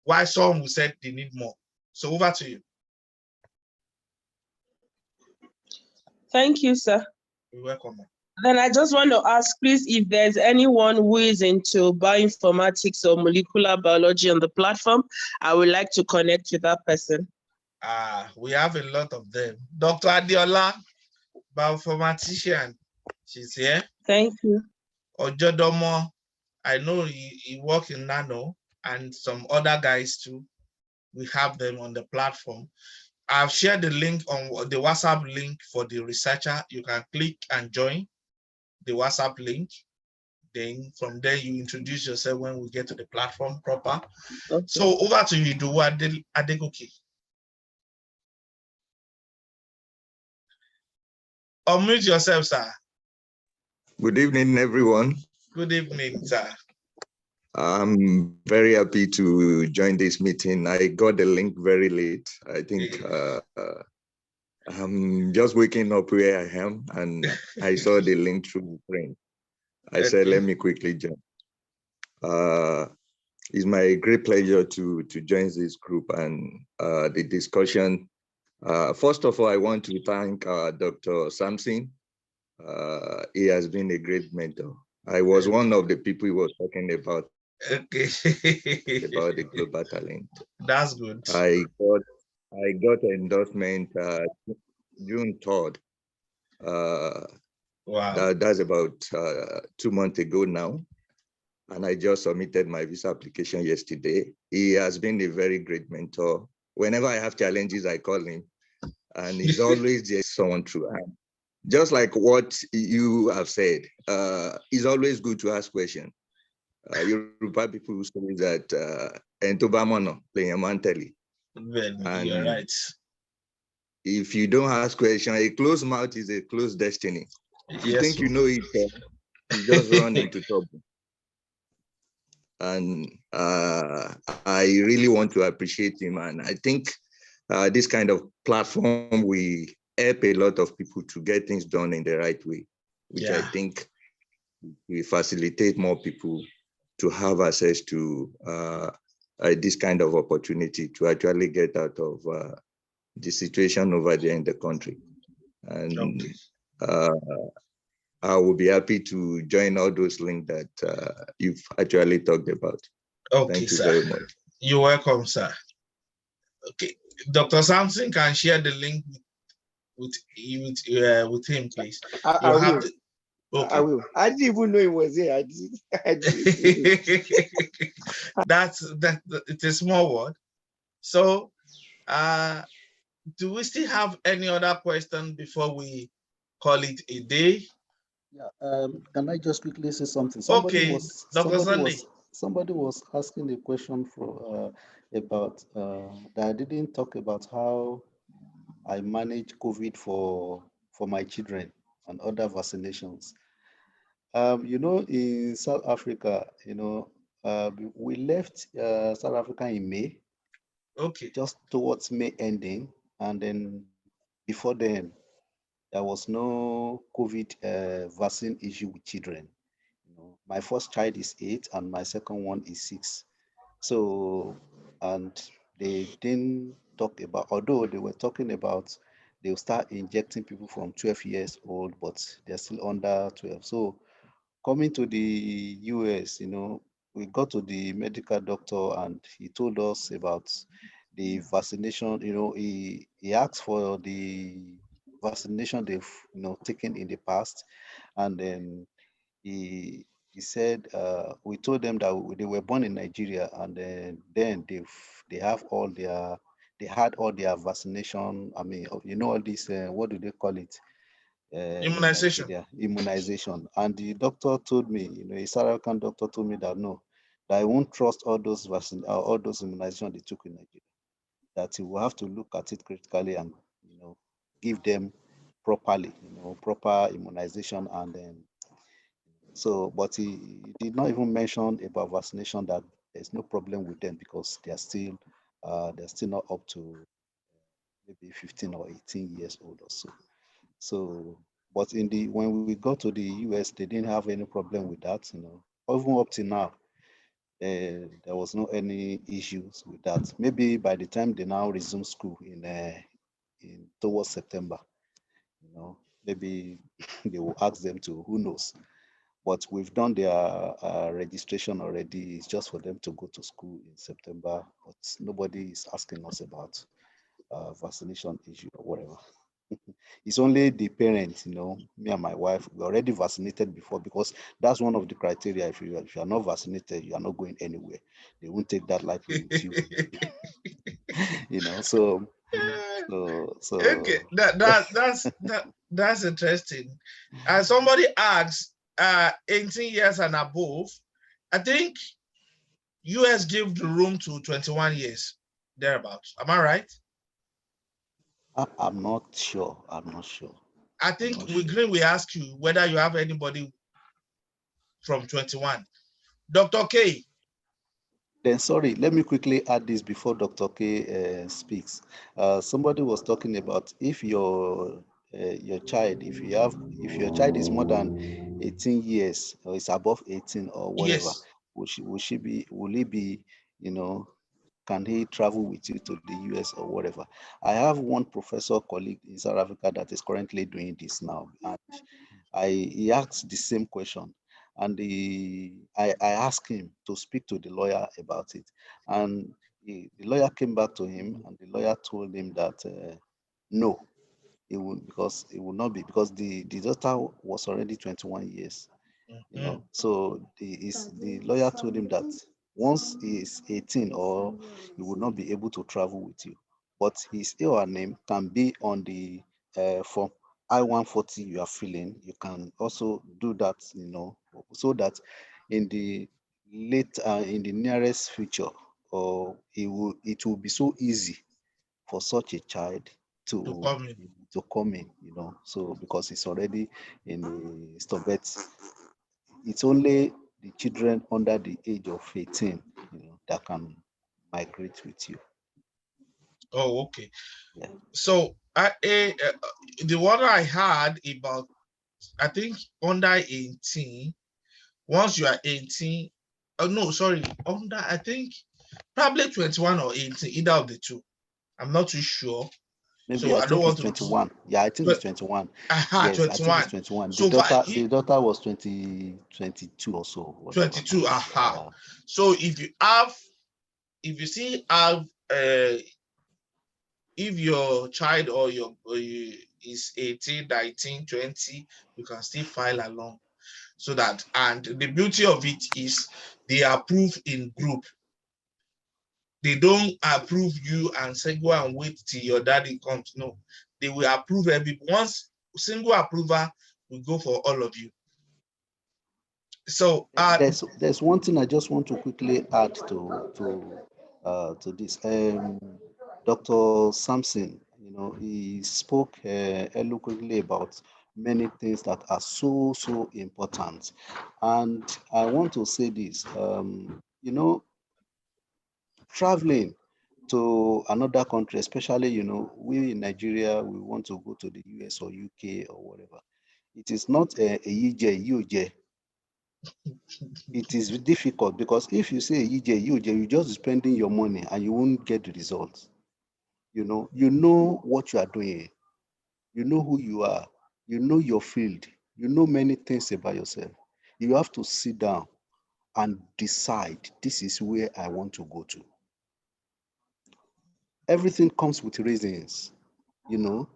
while some will say they need more. So over to you. Thank you, sir. You're welcome. Then I just want to ask, please, if there's anyone who is into bioinformatics or molecular biology on the platform, I would like to connect with that person. We have a lot of them. Dr. Adiola, bioinformatician, she's here. Thank you. Ojodomo, I know he works in Nano, and some other guys too. We have them on the platform. I've shared the link on the WhatsApp link for the researcher. You can click and join the WhatsApp link. Then from there, you introduce yourself when we get to the platform proper. Okay. So over to you, Idowu Adegoke. Unmute yourself, sir. Good evening, everyone. Good evening, sir. I'm very happy to join this meeting. I got the link very late. I think I'm just waking up where I am, and I saw the link through the screen. I said, let me quickly join. It's my great pleasure to join this group and the discussion. First of all, I want to thank Dr. Sampson. He has been a great mentor. I was one of the people he was talking about. Okay. About the global talent. That's good. I got an endorsement June 3rd. Wow. That's about 2 months ago now. And I just submitted my visa application yesterday. He has been a very great mentor. Whenever I have challenges, I call him, and he's always just someone to hand. Just like what you have said, it's always good to ask questions. Yoruba people say that "Entobamono playing mentally." You're right. If you don't ask questions, a closed mouth is a closed destiny. If you think you know it, you just run into trouble. And I really want to appreciate him. And I think this kind of platform, we help a lot of people to get things done in the right way, which I think will facilitate more people to have access to this kind of opportunity to actually get out of the situation over there in the country. And I will be happy to join all those links that you've actually talked about. Okay, thank you sir. very much. You're welcome, sir. Okay, Dr. Sampson can share the link with him, please. I will. Okay. I will. I didn't even know it was here. I didn't it's a small word. So, do we still have any other question before we call it a day? Yeah. Can I just quickly say something? Okay, Dr. Sunday. somebody was asking a question about that I didn't talk about how I manage COVID for my children and other vaccinations. You know, in South Africa, you know, we left South Africa in May. Okay. Just towards May ending, and then before then, there was no COVID vaccine issue with children. You know, my first child is 8 and my second one is 6. So, and they didn't talk about, although they were talking about they'll start injecting people from 12 years old, but they're still under 12. So coming to the US, you know, we got to the medical doctor and he told us about the vaccination. You know, he asked for the vaccination they've, you know, taken in the past, and then he said we told them that they were born in Nigeria, and then they have all their, they had all their vaccination. I mean, you know, all this what do they call it? Immunization. Immunization. And the doctor told me, you know, a South African doctor told me that no, that I won't trust all those vaccine, all those immunization they took in Nigeria. That he will have to look at it critically and, you know, give them properly, you know, proper immunization. And then so, but he did not even mention about vaccination, that there's no problem with them because they're still not up to maybe 15 or 18 years old or so. So, but when we got to the US, they didn't have any problem with that, you know. Even up to now, there was no any issues with that. Maybe by the time they now resume school in towards September, you know, maybe they will ask them to, who knows. But we've done their registration already. It's just for them to go to school in September, but nobody is asking us about vaccination issue or whatever. It's only the parents, you know, me and my wife, we already vaccinated before, because that's one of the criteria. If you are not vaccinated, you are not going anywhere. They won't take that lightly with you. You know, so Okay, that's interesting. Somebody asked 18 years and above. I think US give the room to 21 years, thereabouts. Am I right? I'm not sure. I'm not sure. I think we ask you whether you have anybody from 21. Dr. K. Then sorry, let me quickly add this before Dr. K speaks. Somebody was talking about if your child, if your child is more than 18 years or is above 18 or whatever, yes, will he be, you know, can he travel with you to the US or whatever? I have one professor colleague in South Africa that is currently doing this now, and he asked the same question. And I asked him to speak to the lawyer about it. And the lawyer came back to him, and the lawyer told him that no, it would, because it would not be, because the daughter was already 21 years. You know, so the lawyer told him that once he is 18, or he would not be able to travel with you, but his AOR name can be on the form I-140 you are filling. You can also do that, you know, so that in the nearest future, or it will be so easy for such a child to come in, you know. So because it's already in the Stobet, it's only the children under the age of 18, you know, that can migrate with you. Oh, okay. Yeah. So the one I had about, I think under 18, once you are 18, oh no, sorry, under, I think probably 21 or 18, either of the two. I'm not too sure. Maybe so I think it's 21. Yeah, I think it's 21. Yes, 21. I think it's 21. So the daughter was 22 or so. Whatever. 22. So if you see have if your child or is 18, 19, 20, you can still file along. So that, and the beauty of it is they approve in group. They don't approve you and say go and wait till your daddy comes. No, they will approve every once. Single approval will go for all of you. So there's one thing I just want to quickly add to this. Dr. Sampson, you know, he spoke eloquently about many things that are so important, and I want to say this. You know, traveling to another country, especially, you know, we in Nigeria, we want to go to the US or UK or whatever. It is not a UJ. It is difficult because if you say UJ, you just spending your money and you won't get the results. You know what you are doing. You know who you are. You know your field. You know many things about yourself. You have to sit down and decide, this is where I want to go to. Everything comes with reasons, you know,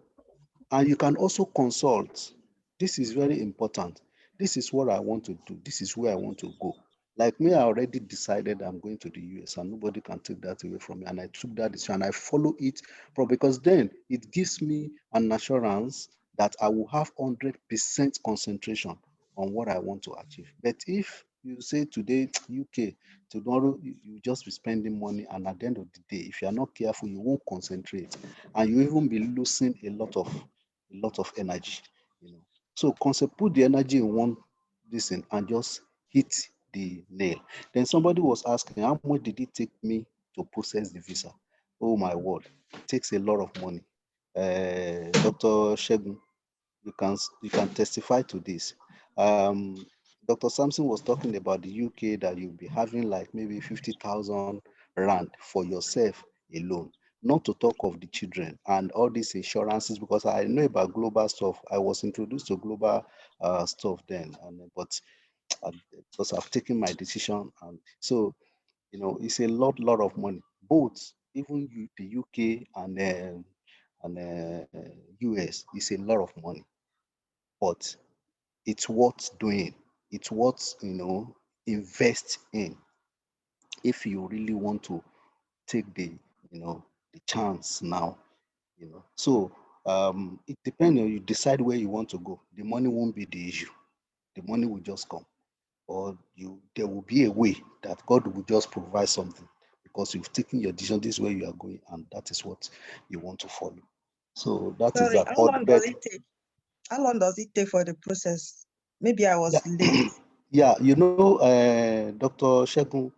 and you can also consult. This is very important. This is what I want to do. This is where I want to go. Like me, I already decided I'm going to the US and nobody can take that away from me. And I took that decision and I follow it because then it gives me an assurance that I will have 100% concentration on what I want to achieve. But if you say today, UK, tomorrow, you just be spending money, and at the end of the day, if you are not careful, you won't concentrate, and you even be losing a lot of energy, you know. So put the energy in one listen and just hit the nail. Then somebody was asking, how much did it take me to process the visa? Oh my word, it takes a lot of money. Dr. Shegun, you can testify to this. Dr. Sampson was talking about the UK that you'll be having like maybe 50,000 rand for yourself alone, not to talk of the children and all these insurances, because I know about global stuff. I was introduced to global stuff then, but because I've taken my decision, and so, you know, it's a lot of money. Both, even the UK and US, is a lot of money, but it's worth doing. It's worth, you know, invest in if you really want to take the, you know, the chance now, you know. So it depends on you decide where you want to go. The money won't be the issue. The money will just come, or there will be a way that God will just provide something because you've taken your decision. This is where you are going, and that is what you want to follow. So that is Sorry, that. how long does it take? How long does it take for the process? Maybe I was late. Yeah, you know, Dr. Shegun,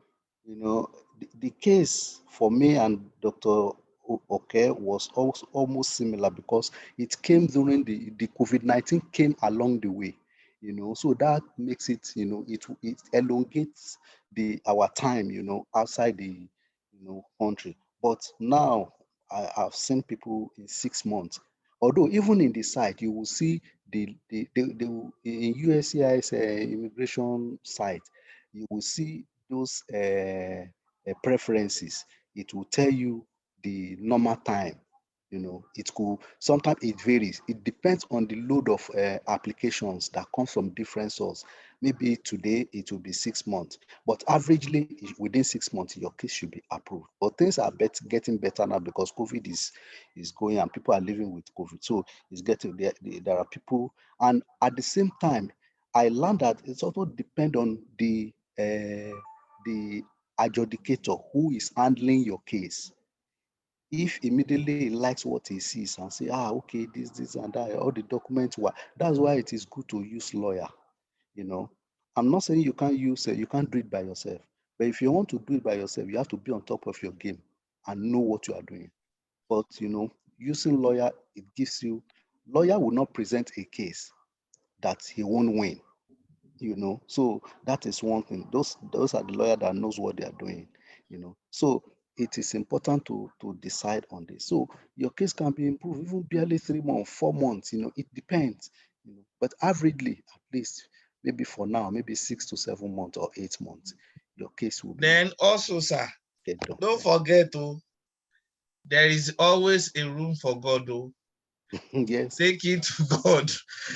you know, the case for me and Dr. Okay was also almost similar because it came during the COVID-19 came along the way, you know, so that makes it, you know, it elongates our time, you know, outside the, you know, country. But now I've seen people in 6 months. Although even in the site, you will see the in USCIS immigration site, you will see those preferences. It will tell you the normal time. You know, it could sometimes it varies. It depends on the load of applications that come from different sources. Maybe today it will be 6 months, but averagely within 6 months your case should be approved. But things are getting better now because COVID is going and people are living with COVID. So it's getting there are people, and at the same time, I learned that it's also depend on the adjudicator who is handling your case. If immediately he likes what he sees and say, okay, this and that, all the documents were, that's why it is good to use lawyer. You know, I'm not saying you can't you can't do it by yourself, but if you want to do it by yourself, you have to be on top of your game and know what you are doing. But you know, using lawyer, it gives you, lawyer will not present a case that he won't win. You know, so that is one thing. Those are the lawyer that knows what they are doing. You know, so it is important to decide on this. So your case can be improved even barely 3 months, 4 months. You know, it depends. You know, but averagely, at least maybe for now, maybe 6 to 7 months or 8 months, your case will be. Then also, sir, don't forget there is always a room for God, though. Yes. Take it to God.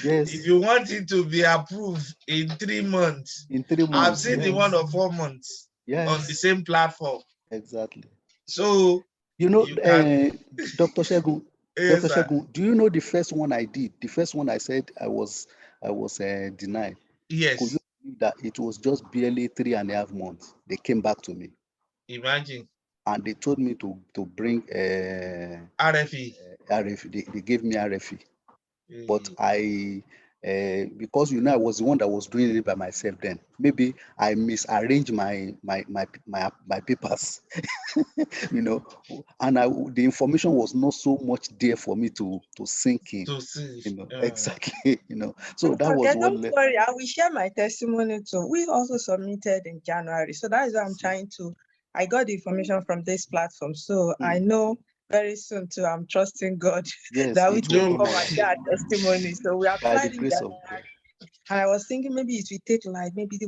Yes. If you want it to be approved in 3 months, I've seen the one of 4 months on the same platform. Exactly. So you know, Dr. Shegun, Yes, Dr. Shegun, do you know the first one I did? The first one I said I was denied. Yes. that it was just barely 3.5 months. They came back to me. Imagine. And they told me to bring RFE. RFE. They gave me RFE. But I, because I was the one that was doing it by myself then. Maybe I misarranged my papers, and the information was not so much there for me to sink in. To see, exactly, So that was what. Don't worry, I will share my testimony too. We also submitted in January, so that is why I'm trying to. I got the information from this platform, so I know very soon too. I'm trusting God that we will come and get testimony. So we applied in January, and I was thinking maybe it will take like maybe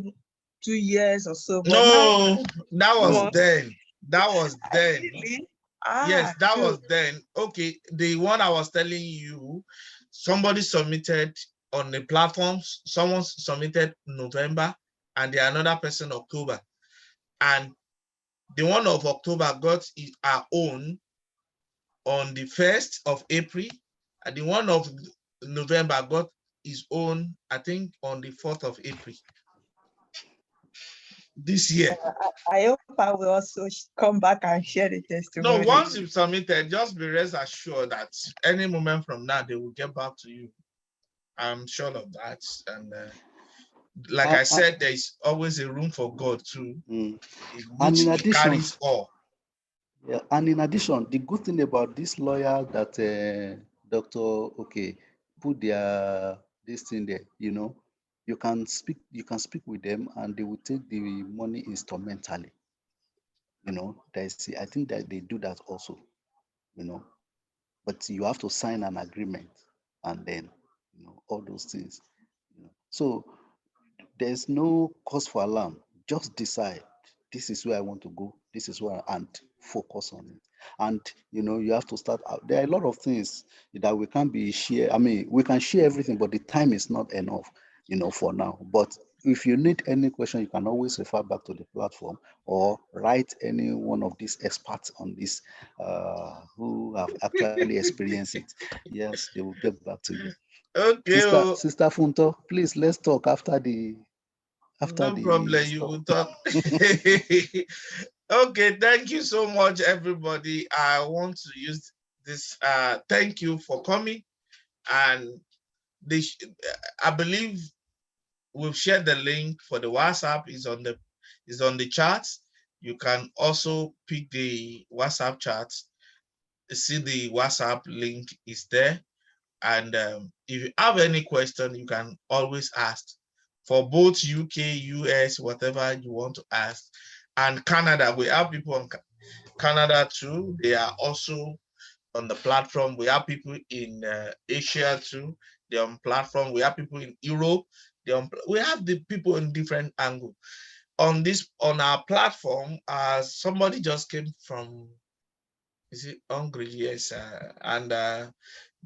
2 years or so. But no, now, that was then. That was then. Really? Yes, that good. was then. Okay, the one I was telling you, somebody submitted on the platforms. Someone submitted November, and the another person October, and the one of October got our own on the 1st of April, and the one of November got his own, I think, on the 4th of April this year. I hope I will also come back and share the testimony. No, once you've submitted, just be rest assured that any moment from now, they will get back to you. I'm sure of that. And like I said, there is always a room for God too. And in addition, carries all. Yeah, and in addition, the good thing about this lawyer that Dr. put this thing there, you can speak with them and they will take the money instrumentally. I think that they do that also, but you have to sign an agreement and then all those things. So there's no cause for alarm. Just decide, this is where I want to go, this is where, and focus on it. And you have to start out. There are a lot of things that we can't be share. I mean, we can share everything, but the time is not enough, for now. But if you need any question, you can always refer back to the platform or write any one of these experts on this who have actually experienced it. Yes, they will get back to you. Okay. Sister Funto, please, let's talk after the no problem, you will talk. Okay, thank you so much, everybody. I want to use this. Thank you for coming. And this, I believe we've shared the link for the WhatsApp is on the chat. You can also pick the WhatsApp chat. See the WhatsApp link is there. And if you have any question, you can always ask for both UK, US, whatever you want to ask. And Canada, we have people in Canada too. They are also on the platform. We have people in Asia too. They're on platform. We have people in Europe. We have the people in different angles. On our platform, somebody just came from, is it Hungary? Yes. And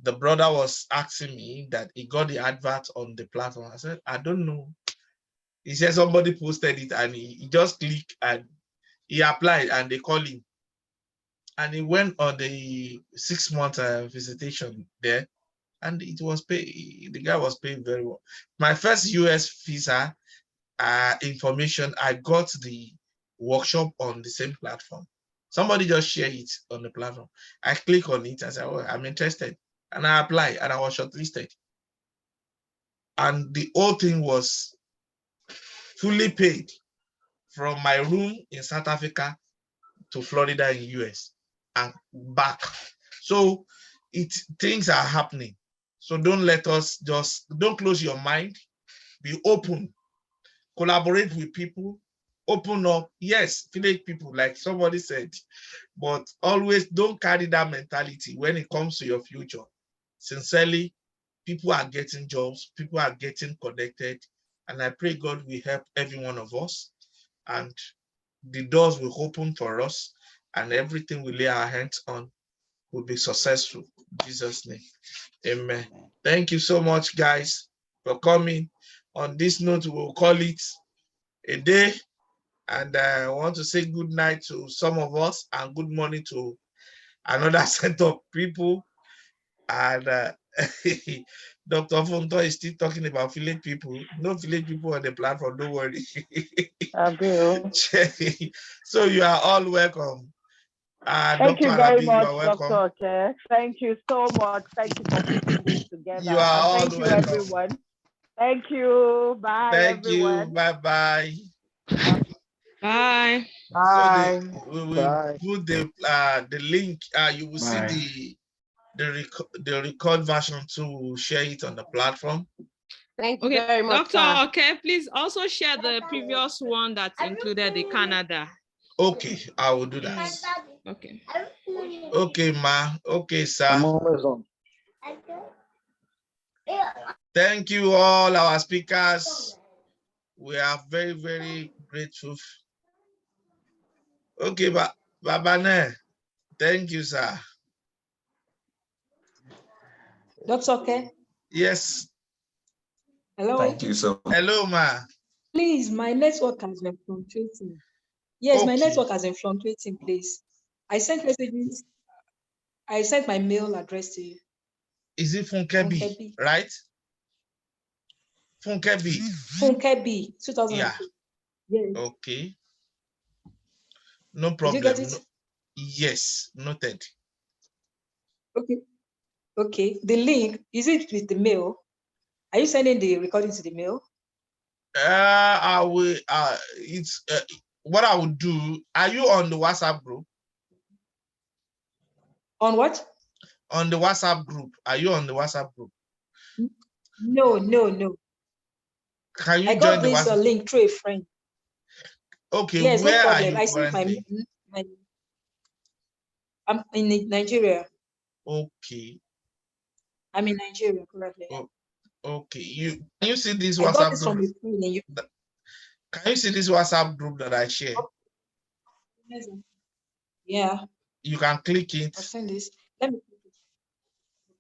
the brother was asking me that he got the advert on the platform. I said, I don't know. He said somebody posted it and he just clicked and he applied and they called him. And he went on the 6-month visitation there and it was paid. The guy was paid very well. My first US visa information, I got the workshop on the same platform. Somebody just shared it on the platform. I click on it and said, oh, I'm interested. And I applied and I was shortlisted. And the whole thing was fully paid from my room in South Africa to Florida in US and back. So things are happening. So don't close your mind, be open, collaborate with people, open up. Yes, village people, like somebody said, but always don't carry that mentality when it comes to your future. Sincerely, people are getting jobs, people are getting connected, and I pray God will help every one of us, and the doors will open for us, and everything we lay our hands on will be successful. In Jesus' name, amen. Thank you so much, guys, for coming. On this note, we'll call it a day, and I want to say good night to some of us and good morning to another set of people. And Dr. Fonto is still talking about village people. No village people on the platform, don't worry. I will. So you are all welcome. Thank Dr. you very Alabi, much, you are welcome. Dr. Okay. Thank you so much. Thank you for putting this together. You are all thank you, welcome. everyone. Thank you. Bye, Thank everyone. you. Bye-bye. Bye. Bye. So we will put the link. You will see the record version too. We'll share it on the platform. Thank you very much, Dr. Okay, please also share the previous one that included the Canada. Okay, I will do that. Okay. Okay, ma. Okay, sir. Thank you, all our speakers. We are very, very grateful. Okay, Babane. Thank you, sir. Dr. Okay. Yes. Hello. Thank you so much. Hello, ma. Please, my network has been fluctuating. Yes, Okay. my network has been fluctuating, please. I sent messages. I sent my mail address to you. Is it Funkebi, right? Funkebi. Funkebi, 2002. Yeah. Yes. Okay. No Did problem. you get it? No. Yes, noted. Okay. Okay. The link, is it with the mail? Are you sending the recording to the mail? I will. It's what I would do. Are you on the WhatsApp group? On what? On the WhatsApp group. Are you on the WhatsApp group? No, no, no. Can you I join got the this WhatsApp? link through a friend. Okay, Yes, where no are problem. you I sent currently? I'm in Nigeria. Okay. I'm in Nigeria currently. Oh, okay. Can you see this I got WhatsApp this group? from a friend. And you... Can you see this WhatsApp group that I share? Yeah. You can click it. I'll send this. Let me.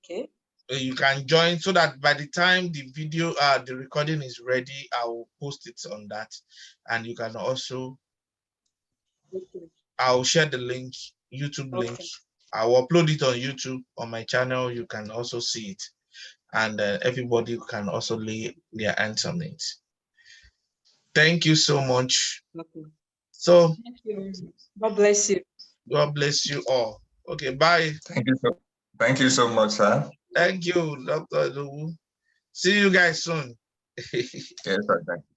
Okay. You can join so that by the time the video, the recording is ready, I will post it on that, and you can also. Okay. I'll share the link, YouTube link. I will upload it on YouTube on my channel. You can also see it, and everybody can also lay their hands on it. Thank you so much. Okay. So, thank you. God bless you. God bless you all. Okay, bye. Thank you so much, sir. Thank you, Dr. Adowu. See you guys soon. Yes, sir. Thank you.